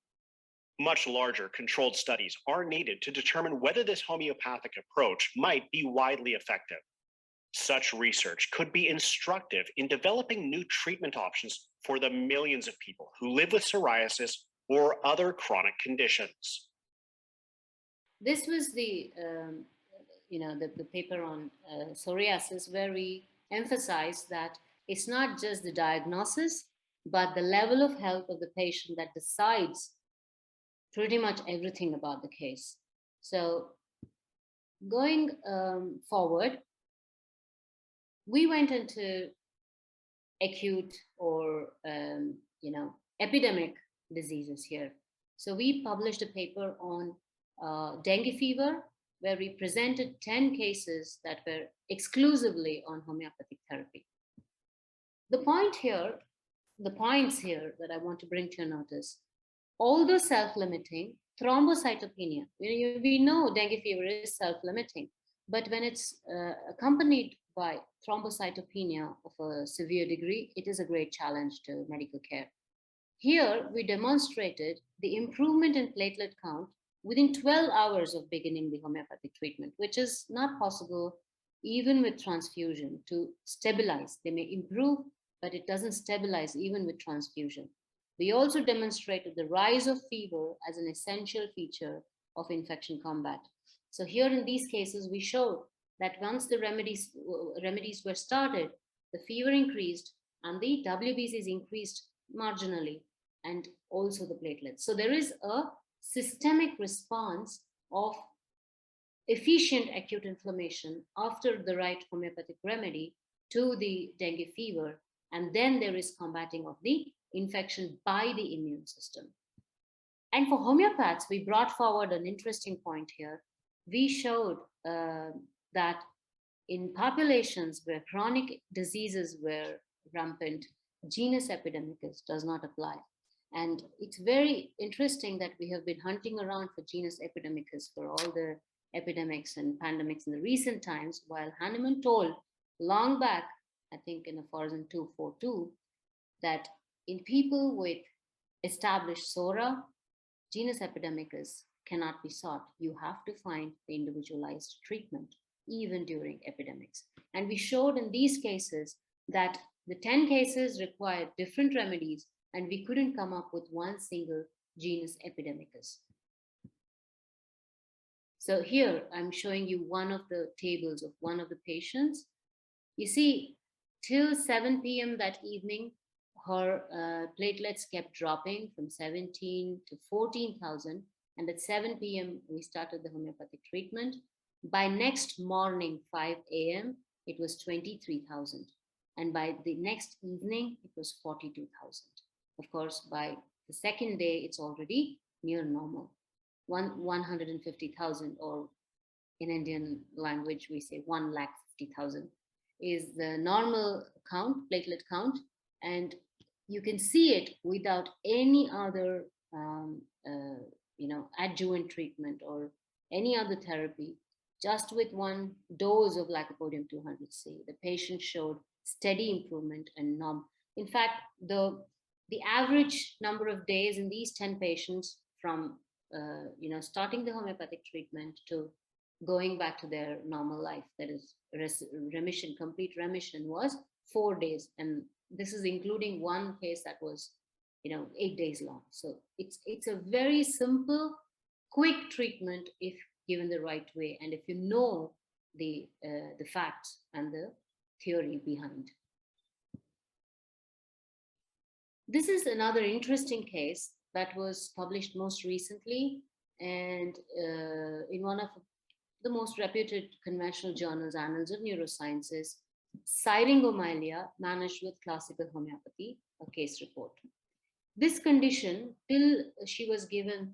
Much larger controlled studies are needed to determine whether this homeopathic approach might be widely effective. Such research could be instructive in developing new treatment options for the millions of people who live with psoriasis or other chronic conditions. This was the paper on psoriasis, where we emphasized that it's not just the diagnosis, but the level of health of the patient that decides pretty much everything about the case. So going forward, we went into acute or epidemic diseases here. So we published a paper on dengue fever, where we presented 10 cases that were exclusively on homeopathic therapy. The points here that I want to bring to your notice, although self-limiting, thrombocytopenia, we know dengue fever is self-limiting, but when it's accompanied by thrombocytopenia of a severe degree, it is a great challenge to medical care. Here, we demonstrated the improvement in platelet count within 12 hours of beginning the homeopathic treatment, which is not possible even with transfusion to stabilize. They may improve, but it doesn't stabilize even with transfusion. We also demonstrated the rise of fever as an essential feature of infection combat. So here in these cases, we showed that once the remedies were started, the fever increased and the WBCs increased marginally, and also the platelets. So there is a systemic response of efficient acute inflammation after the right homeopathic remedy to the dengue fever, and then there is combating of the infection by the immune system. And for homeopaths, we brought forward an interesting point here. We showed that in populations where chronic diseases were rampant, genus epidemicus does not apply. And it's very interesting that we have been hunting around for genus epidemicus for all the epidemics and pandemics in the recent times, while Hahnemann told long back, I think in a Forsen 242, that in people with established SORA, genus epidemicus cannot be sought. You have to find the individualized treatment, even during epidemics. And we showed in these cases that the 10 cases required different remedies, and we couldn't come up with one single genus epidemicus. So here I'm showing you one of the tables of one of the patients. You see, till 7 p.m. that evening, her platelets kept dropping from 17 to 14,000. And at 7 p.m., we started the homeopathic treatment. By next morning, 5 a.m., it was 23,000. And by the next evening, it was 42,000. Of course, by the second day, it's already near normal. 150,000, or in Indian language, we say 150,000 is the normal count, platelet count. And you can see it without any other adjuvant treatment or any other therapy. Just with one dose of Lycopodium 200C, the patient showed steady improvement and norm. In fact, the average number of days in these 10 patients from starting the homeopathic treatment to going back to their normal life, that is remission, complete remission, was 4 days. And this is including one case that was 8 days long. So it's a very simple, quick treatment if given the right way, and if you know the facts and the theory behind. This is another interesting case that was published most recently, and in one of the most reputed conventional journals, Annals of Neurosciences, syringomyelia managed with classical homeopathy, a case report. This condition, till she was given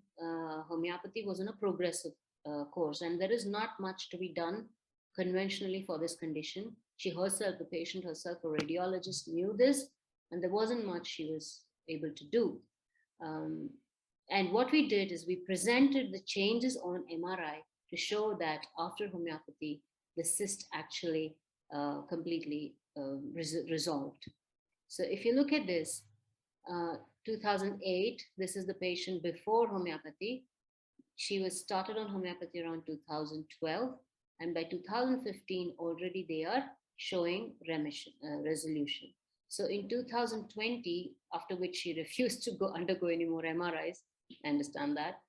homeopathy, was in a progressive course, and there is not much to be done conventionally for this condition. She herself, the patient herself, a radiologist, knew this, and there wasn't much she was able to do. And what we did is we presented the changes on MRI to show that after homeopathy, the cyst actually completely resolved. So if you look at this, 2008, this is the patient before homeopathy. She was started on homeopathy around 2012, and by 2015 already they are showing remission, resolution. So in 2020, after which she refused to undergo any more MRIs, I understand that,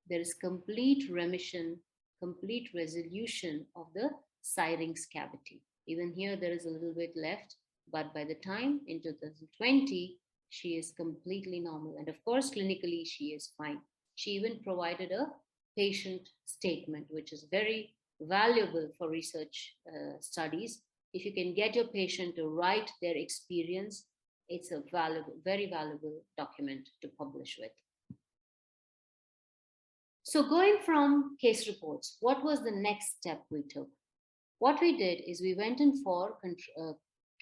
there is complete remission, complete resolution of the syrinx cavity. Even here there is a little bit left, but by the time in 2020, she is completely normal. And of course, clinically, she is fine. She even provided a patient statement, which is very valuable for research studies. If you can get your patient to write their experience it's a valuable, very valuable document to publish with. So going from case reports, what was the next step we took? What we did is we went in for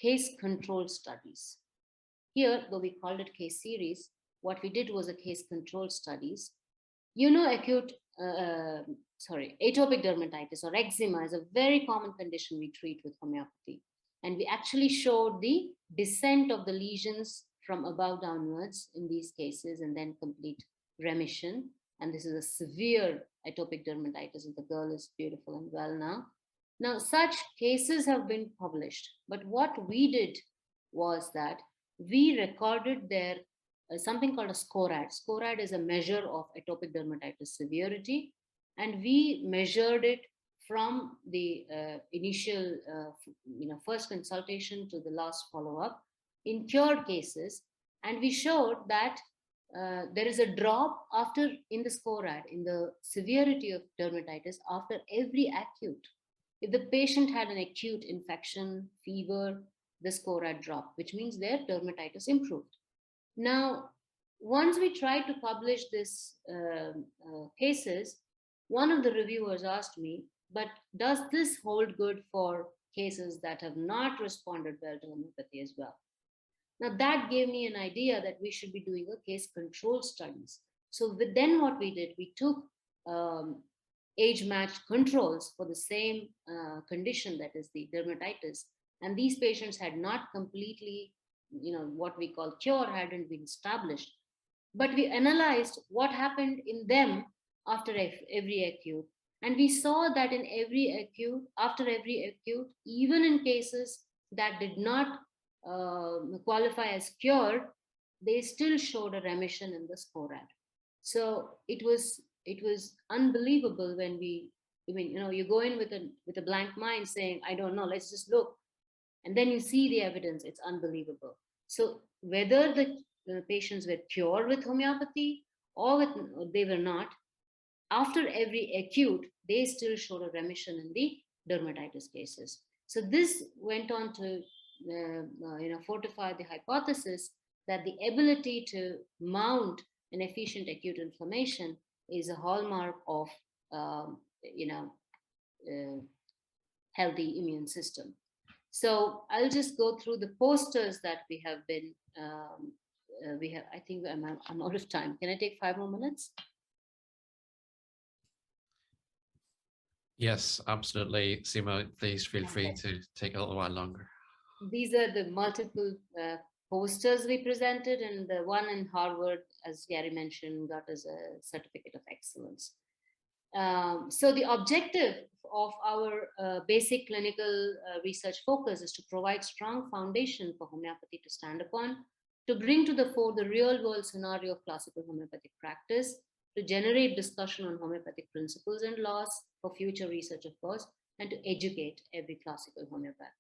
case control studies. Here, though we called it case series, what we did was a case control studies. You know, atopic dermatitis or eczema is a very common condition we treat with homeopathy. And we actually showed the descent of the lesions from above downwards in these cases and then complete remission. And this is a severe atopic dermatitis, and the girl is beautiful and well now. Now, such cases have been published, but what we did was that we recorded their something called a SCORAD. SCORAD is a measure of atopic dermatitis severity, and we measured it from the initial, first consultation to the last follow-up in cured cases, and we showed that there is a drop in the SCORAD, in the severity of dermatitis after every acute. If the patient had an acute infection, fever, the SCORAD dropped, which means their dermatitis improved. Now, once we tried to publish this cases, one of the reviewers asked me, but does this hold good for cases that have not responded well to homeopathy as well? Now that gave me an idea that we should be doing a case control studies. So then what we did, we took age-matched controls for the same condition, that is the dermatitis, and these patients had not completely, what we call cure hadn't been established. But we analyzed what happened in them after every acute. And we saw that in after every acute, even in cases that did not qualify as cured, they still showed a remission in the SCORAD. So it was unbelievable when you go in with a blank mind saying, I don't know, let's just look. And then you see the evidence, it's unbelievable. So whether the patients were cured with homeopathy or they were not, after every acute, they still showed a remission in the dermatitis cases. So this went on to fortify the hypothesis that the ability to mount an efficient acute inflammation is a hallmark of healthy immune system. So I'll just go through the posters that we have been. I think I'm out of time. Can I take 5 more minutes? Yes, absolutely. Seema, please feel free to take a little while longer. These are the multiple posters we presented, and the one in Harvard, as Gary mentioned, got us a certificate of excellence. So the objective of our basic clinical research focus is to provide strong foundation for homeopathy to stand upon, to bring to the fore the real world scenario of classical homeopathic practice, to generate discussion on homeopathic principles and laws for future research, of course, and to educate every classical homeopath.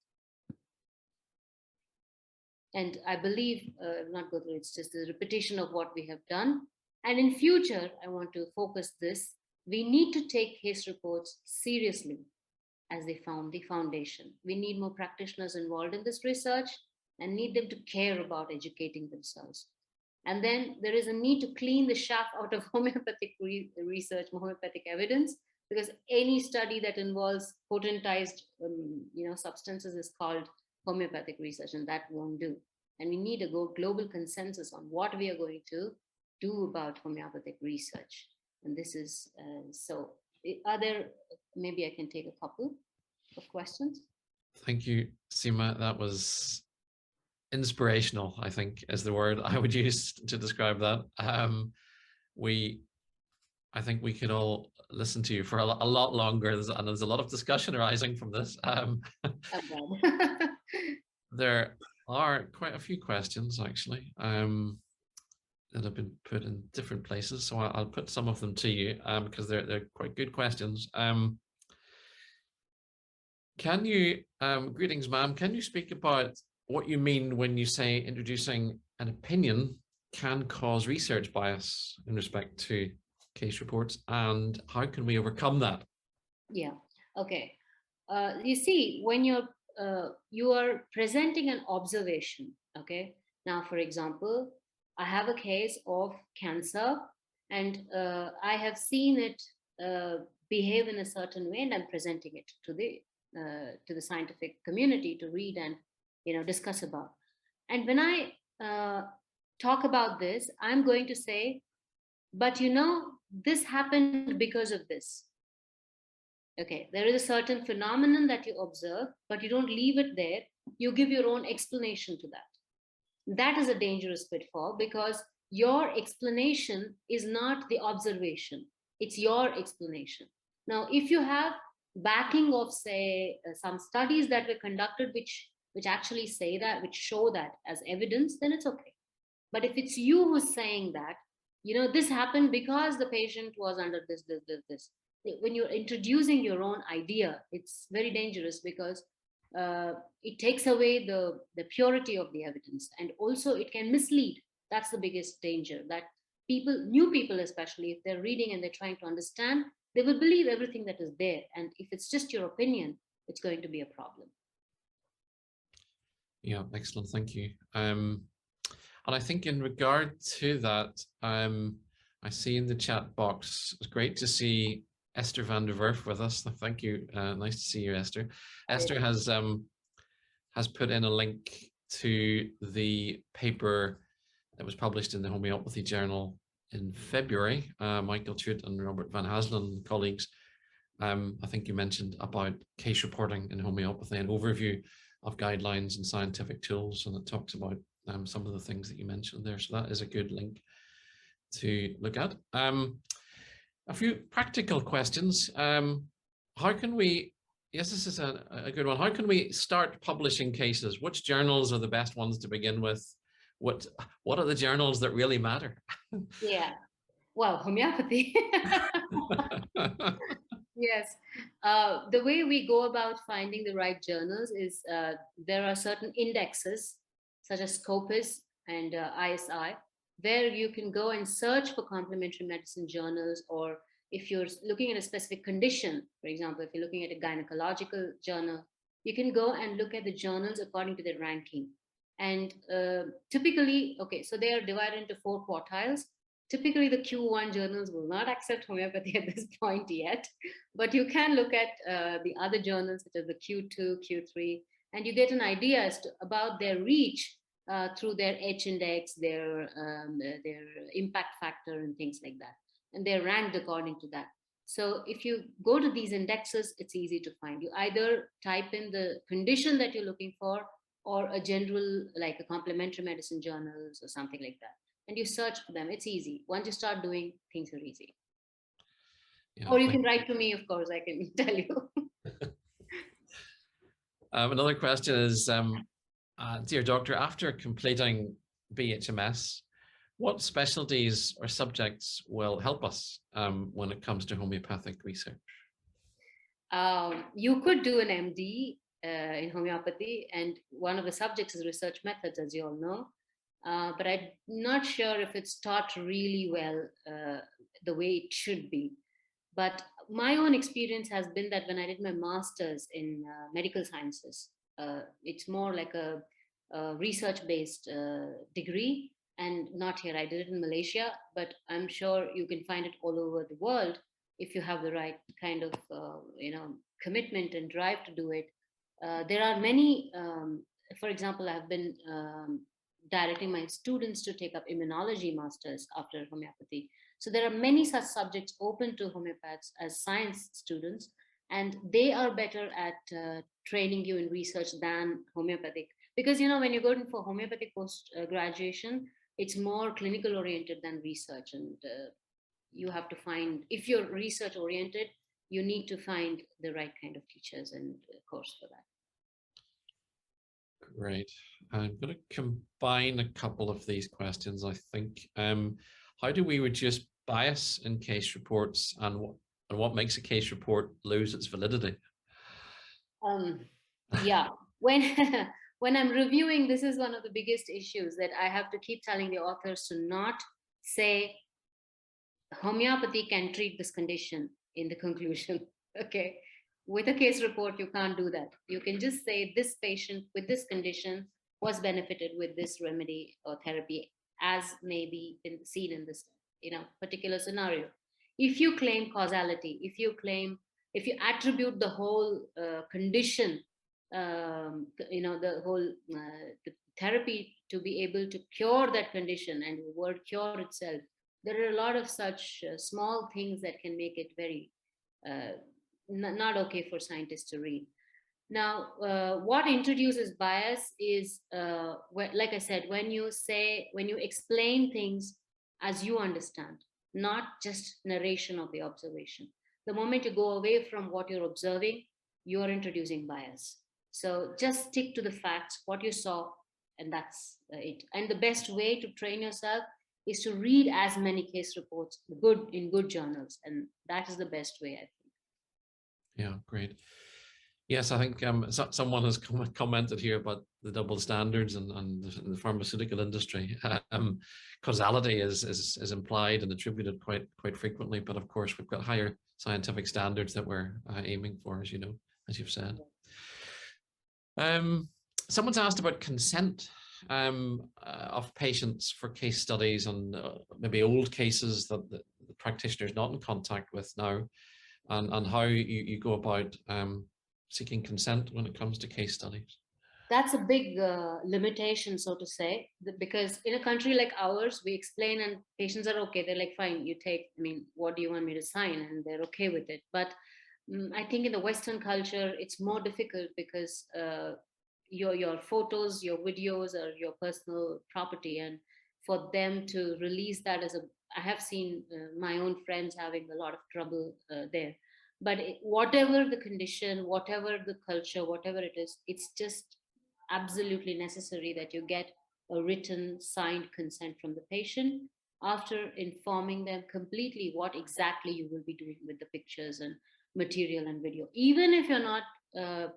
And I believe, not go through, it's just a repetition of what we have done. And in future, I want to focus this. We need to take case reports seriously as they found the foundation. We need more practitioners involved in this research and need them to care about educating themselves. And then there is a need to clean the chaff out of homeopathic research, homeopathic evidence, because any study that involves potentized substances is called homeopathic research, and that won't do. And we need a global consensus on what we are going to do about homeopathic research. And this is, so are there, maybe I can take a couple of questions. Thank you, Seema. That was inspirational, I think, is the word I would use to describe that. I think we could all listen to you for a lot longer, and there's a lot of discussion arising from this. There are quite a few questions, actually, that have been put in different places, so I'll put some of them to you because they're quite good questions. Can you, greetings, ma'am, can you speak about what you mean when you say introducing an opinion can cause research bias in respect to case reports, and how can we overcome that? Yeah, okay. You see, when you are presenting an observation, okay? Now, for example, I have a case of cancer, and I have seen it behave in a certain way, and I'm presenting it to the scientific community to read and discuss about. And when I talk about this, I'm going to say, but this happened because of this. Okay, there is a certain phenomenon that you observe, but you don't leave it there. You give your own explanation to that. That is a dangerous pitfall, because your explanation is not the observation. It's your explanation. Now, if you have backing of, say, some studies that were conducted, which actually say that, which show that as evidence, then it's okay. But if it's you who's saying that, this happened because the patient was under this, when you're introducing your own idea, it's very dangerous, because it takes away the purity of the evidence, and also it can mislead. That's the biggest danger, that new people especially, if they're reading and they're trying to understand, they will believe everything that is there, and if it's just your opinion, it's going to be a problem. Yeah, excellent, thank you. And I think in regard to that, I see in the chat box, it's great to see Esther van der Werf with us. Thank you. Nice to see you, Esther. Esther has put in a link to the paper that was published in the Homeopathy Journal in February. Michael Chute and Robert van Haselen, colleagues, I think you mentioned about case reporting in homeopathy, an overview of guidelines and scientific tools, and it talks about some of the things that you mentioned there. So that is a good link to look at. A few practical questions. How can we, yes, this is a good one. How can we start publishing cases? Which journals are the best ones to begin with? What are the journals that really matter? Yeah, well, homeopathy. Yes. The way we go about finding the right journals is there are certain indexes, such as Scopus and ISI, where you can go and search for complementary medicine journals, or if you're looking at a specific condition, for example, if you're looking at a gynecological journal, you can go and look at the journals according to their ranking. And typically, okay, so they are divided into 4 quartiles. Typically, the Q1 journals will not accept homeopathy at this point yet, but you can look at the other journals, such as the Q2, Q3, and you get an idea as to about their reach through their H index, their impact factor, and things like that. And they're ranked according to that. So if you go to these indexes, it's easy to find. You either type in the condition that you're looking for, or a general, like a complementary medicine journals or something like that, and you search for them. It's easy. Once you start doing, things are easy. Yeah, or you can write to me, of course, I can tell you. Another question is, dear doctor, after completing BHMS, what specialties or subjects will help us when it comes to homeopathic research? You could do an MD in homeopathy, and one of the subjects is research methods, as you all know. But I'm not sure if it's taught really well the way it should be. But my own experience has been that when I did my master's in medical sciences, it's more like a research-based degree, and not here. I did it in Malaysia, but I'm sure you can find it all over the world if you have the right kind of commitment and drive to do it. There are many, for example, I've been directing my students to take up immunology masters after homeopathy. So there are many such subjects open to homeopaths as science students, and they are better at training you in research than homeopathic. Because, when you go in for homeopathic post-graduation, it's more clinical oriented than research. And you have to find, if you're research oriented, you need to find the right kind of teachers and course for that. Great. I'm going to combine a couple of these questions, I think. How do we reduce bias in case reports, and what makes a case report lose its validity? Yeah, when I'm reviewing, this is one of the biggest issues that I have to keep telling the authors to not say homeopathy can treat this condition in the conclusion. Okay, with a case report, you can't do that. You can just say this patient with this condition was benefited with this remedy or therapy, as may be seen in this particular scenario. If you claim causality, if you attribute the whole condition, the whole the therapy to be able to cure that condition, and the word cure itself, there are a lot of such small things that can make it very not okay for scientists to read. Now, what introduces bias is, like I said, when you explain things as you understand, not just narration of the observation. The moment you go away from what you're observing, you are introducing bias. So just stick to the facts, what you saw, and that's it. And the best way to train yourself is to read as many case reports in good journals, and that is the best way, I think. Yeah, great. Yes, I think someone has commented here about the double standards and the pharmaceutical industry. Causality is implied and attributed quite frequently, but of course we've got higher scientific standards that we're aiming for, as you know, as you've said. Someone's asked about consent of patients for case studies and maybe old cases that the practitioner is not in contact with now, and how you go about seeking consent when it comes to case studies. That's a big limitation, so to say, because in a country like ours, we explain and patients are okay. They're like, fine, you take, what do you want me to sign? And they're okay with it. But I think in the Western culture, it's more difficult because your photos, your videos are your personal property. And for them to release that I have seen my own friends having a lot of trouble there. But whatever the condition, whatever the culture, whatever it is, it's just absolutely necessary that you get a written signed consent from the patient after informing them completely what exactly you will be doing with the pictures and material and video. Even if you're not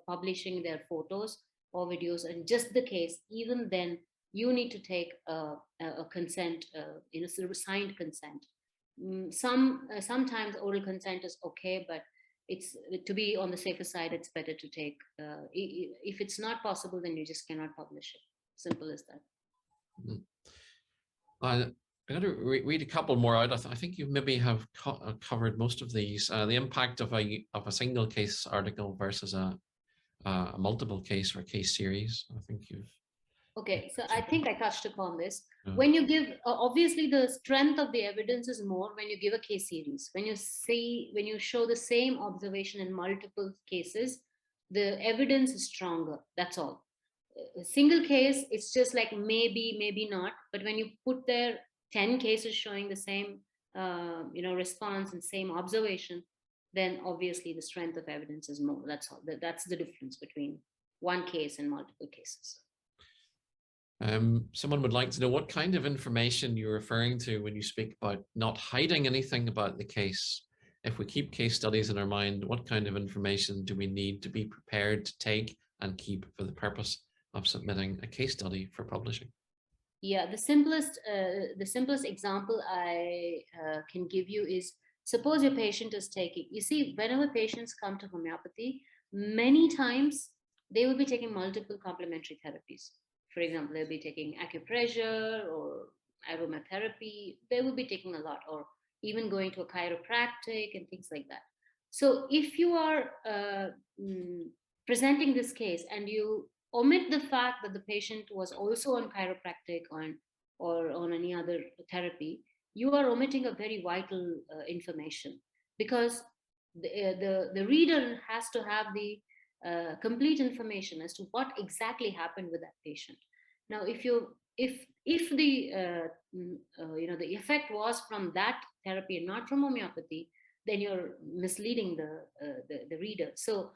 publishing their photos or videos and just the case, even then you need to take a consent, signed consent. Sometimes oral consent is okay, but it's to be on the safer side, it's better to take, if it's not possible, then you just cannot publish it. Simple as that. I'm going to read a couple more out. I think you maybe have covered most of these. The impact of a single case article versus a multiple case or case series. I think you've. Okay, so I think I touched upon this. Yeah. When you give, obviously the strength of the evidence is more when you give a case series. When you show the same observation in multiple cases, the evidence is stronger. That's all. A single case, it's just like maybe, maybe not. But when you put there 10 cases showing the same, response and same observation, then obviously the strength of evidence is more. That's all. That's the difference between one case and multiple cases. Someone would like to know what kind of information you're referring to when you speak about not hiding anything about the case. If we keep case studies in our mind, what kind of information do we need to be prepared to take and keep for the purpose of submitting a case study for publishing? Yeah, the simplest example I can give you is, suppose your patient is taking, you see, whenever patients come to homeopathy, many times they will be taking multiple complementary therapies. For example, they'll be taking acupressure or aromatherapy. They will be taking a lot, or even going to a chiropractic and things like that. So if you are presenting this case and you omit the fact that the patient was also on chiropractic or on any other therapy, you are omitting a very vital information, because the reader has to have the complete information as to what exactly happened with that patient. Now, if the the effect was from that therapy and not from homeopathy, then you're misleading the reader. So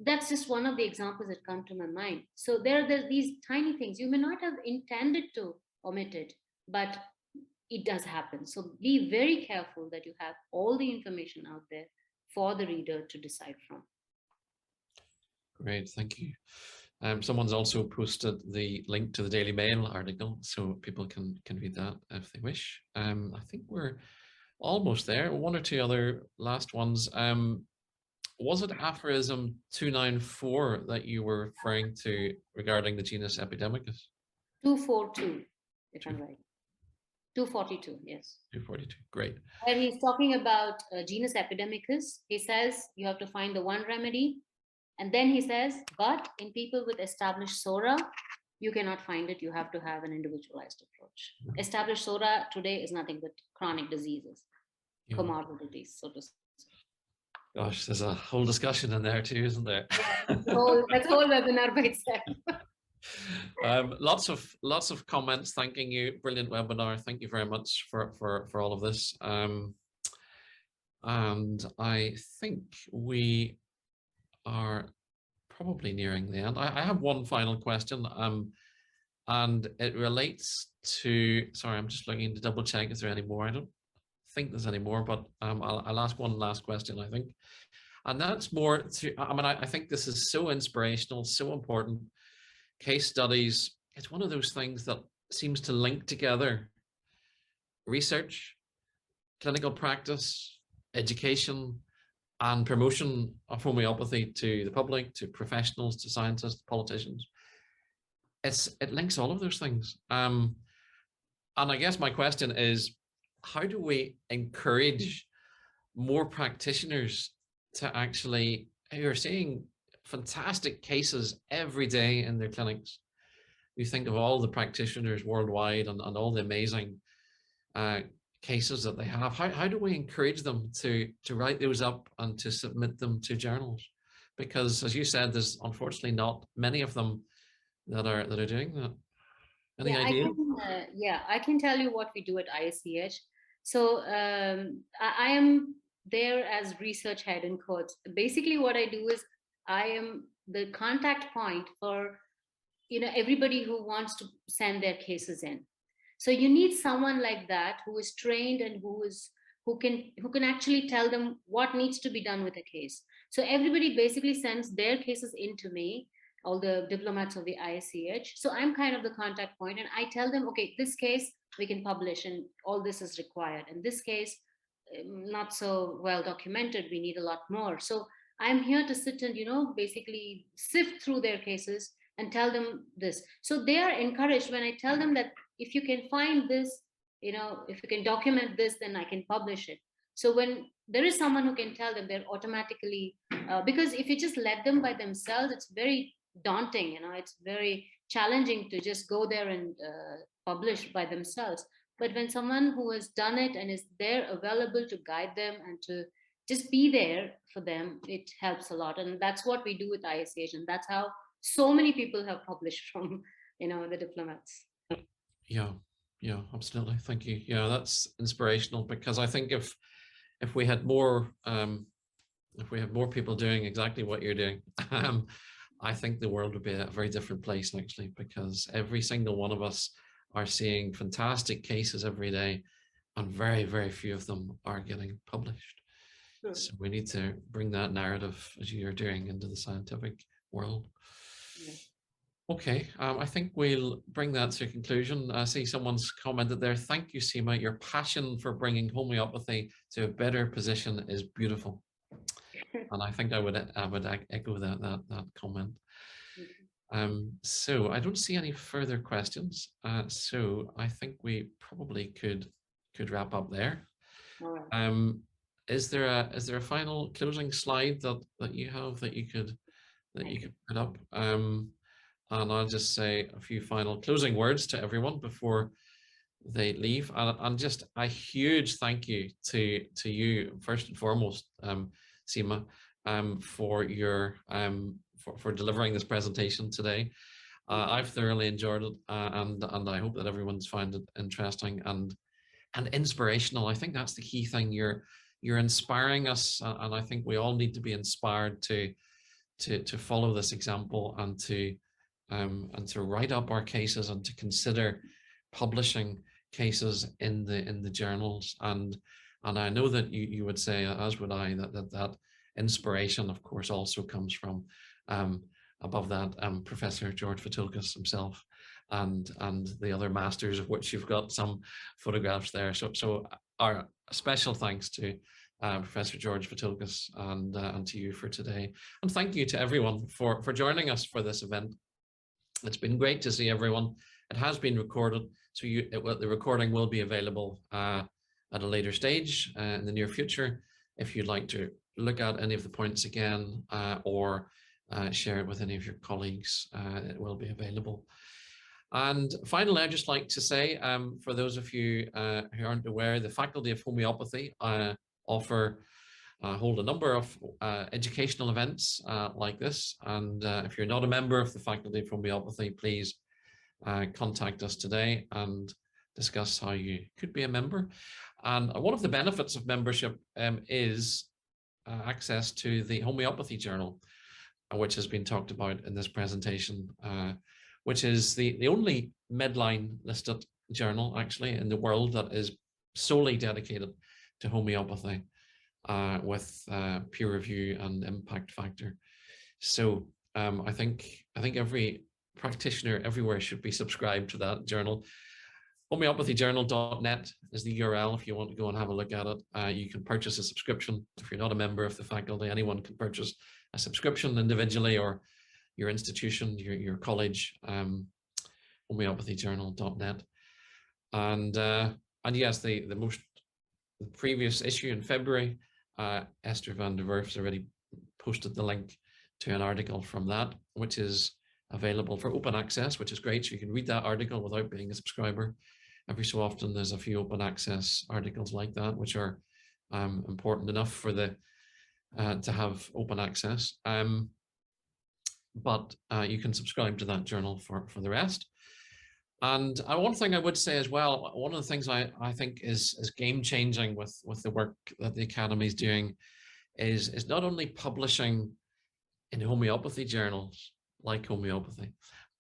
that's just one of the examples that come to my mind. So there are these tiny things you may not have intended to omit it, but it does happen. So be very careful that you have all the information out there for the reader to decide from. Great, thank you. Someone's also posted the link to the Daily Mail article, so people can read that if they wish. I think we're almost there. One or two other last ones. Was it aphorism 294 that you were referring to regarding the genus Epidemicus? 242, if I'm right. 242, yes. 242, great. Where he's talking about genus Epidemicus, he says you have to find the one remedy. And then he says, but in people with established SORA, you cannot find it. You have to have an individualized approach. Established SORA today is nothing but chronic diseases, comorbidities, so to say. Gosh, there's a whole discussion in there too, isn't there? That's a whole webinar by itself. Lots of comments thanking you. Brilliant webinar. Thank you very much for all of this. And I think we are probably nearing the end. I have one final question, and it relates to, sorry, I'm just looking to double check, is there any more? I don't think there's any more, but I'll ask one last question, I think. And that's more to, I mean, I think this is so inspirational, so important. Case studies, it's one of those things that seems to link together research, clinical practice, education, and promotion of homeopathy to the public, to professionals, to scientists, politicians. It links all of those things. And I guess my question is, how do we encourage more practitioners to actually, who are seeing fantastic cases every day in their clinics? You think of all the practitioners worldwide and all the amazing cases that they have. How do we encourage them to write those up and to submit them to journals? Because as you said, there's unfortunately not many of them that are doing that. Any idea? I can tell you what we do at IACH. So I am there as research head in quotes. Basically what I do is I am the contact point for everybody who wants to send their cases in. So you need someone like that who is trained and who can actually tell them what needs to be done with a case. So everybody basically sends their cases in to me, all the diplomats of the IACH. So I'm kind of the contact point, and I tell them, okay, this case we can publish and all this is required. And this case, not so well documented, we need a lot more. So I'm here to sit and, basically sift through their cases and tell them this. So they are encouraged when I tell them that if you can find this, if you can document this, then I can publish it. So when there is someone who can tell them, they're automatically, because if you just let them by themselves, it's very daunting, it's very challenging to just go there and publish by themselves. But when someone who has done it and is there available to guide them and to just be there for them, it helps a lot. And that's what we do with IACH. And that's how so many people have published from, the diplomats. Yeah, absolutely. Thank you. Yeah, that's inspirational, because I think if we had more people doing exactly what you're doing, I think the world would be a very different place, actually, because every single one of us are seeing fantastic cases every day, and very, very few of them are getting published. Sure. So we need to bring that narrative, as you're doing, into the scientific world. Yeah. Okay, I think we'll bring that to a conclusion. I see someone's commented there. Thank you, Seema. Your passion for bringing homeopathy to a better position is beautiful. And I think I would echo that comment. So I don't see any further questions. So I think we probably could wrap up there. All right. Is there a final closing slide that you have that you could put up? And I'll just say a few final closing words to everyone before they leave. And just a huge thank you to you, first and foremost, Seema, for your for delivering this presentation today. I've thoroughly enjoyed it, and I hope that everyone's found it interesting and inspirational. I think that's the key thing. You're inspiring us, and I think we all need to be inspired to follow this example and to write up our cases and to consider publishing cases in the journals. And I know that you would say, as would I, that inspiration, of course, also comes from above that Professor George Vithoulkas himself and the other masters, of which you've got some photographs there. So our special thanks to Professor George Vithoulkas, and to you for today. And thank you to everyone for joining us for this event. It's been great to see everyone. It has been recorded, so the recording will be available at a later stage in the near future. If you'd like to look at any of the points again or share it with any of your colleagues, it will be available. And finally, I'd just like to say, for those of you who aren't aware, the Faculty of Homeopathy hold a number of educational events like this. And if you're not a member of the Faculty of Homeopathy, please contact us today and discuss how you could be a member. And one of the benefits of membership is access to the Homeopathy Journal, which has been talked about in this presentation, which is the only Medline listed journal actually in the world that is solely dedicated to homeopathy with peer review and impact factor. So I think every practitioner everywhere should be subscribed to that journal. Homeopathyjournal.net is the URL if you want to go and have a look at it. You can purchase a subscription. If you're not a member of the faculty, anyone can purchase a subscription individually, or your institution, your college, homeopathyjournal.net. And yes, the previous issue in February, Esther van der Werf's already posted the link to an article from that, which is available for open access, which is great. So you can read that article without being a subscriber. Every so often there's a few open access articles like that, which are important enough for to have open access. But you can subscribe to that journal for the rest. And one thing I would say as well, one of the things I think is game changing with the work that the Academy is doing is not only publishing in homeopathy journals like Homeopathy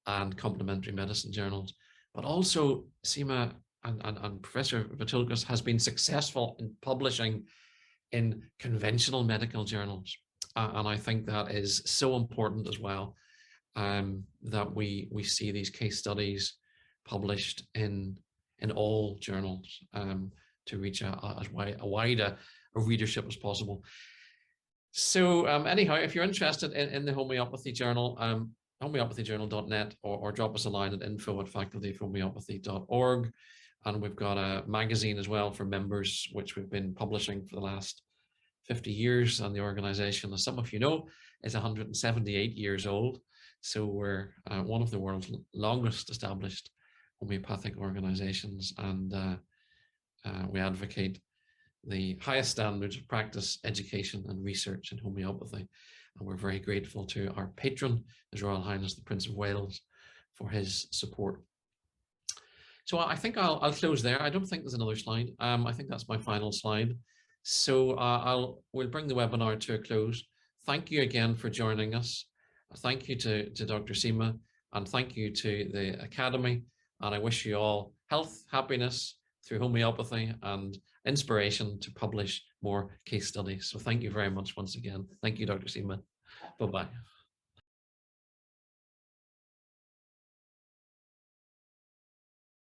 and complementary medicine journals, but also Seema and Professor Vithoulkas has been successful in publishing in conventional medical journals. And I think that is so important as well, that we see these case studies published in all journals to reach as wide a readership as possible. So anyhow, if you're interested in the Homeopathy Journal, homeopathyjournal.net, or drop us a line at info@facultyofhomeopathy.org. And we've got a magazine as well for members, which we've been publishing for the last 50 years. And the organization, as some of you know, is 178 years old. So we're one of the world's longest established homeopathic organizations. And we advocate the highest standards of practice, education, and research in homeopathy. And we're very grateful to our patron, His Royal Highness the Prince of Wales, for his support. So I think I'll close there. I don't think there's another slide. I think that's my final slide. So we'll bring the webinar to a close. Thank you again for joining us. Thank you to Dr. Seema, and thank you to the Academy. And I wish you all health, happiness through homeopathy, and inspiration to publish more case studies. So thank you very much once again. Thank you, Dr. Seema. Bye-bye.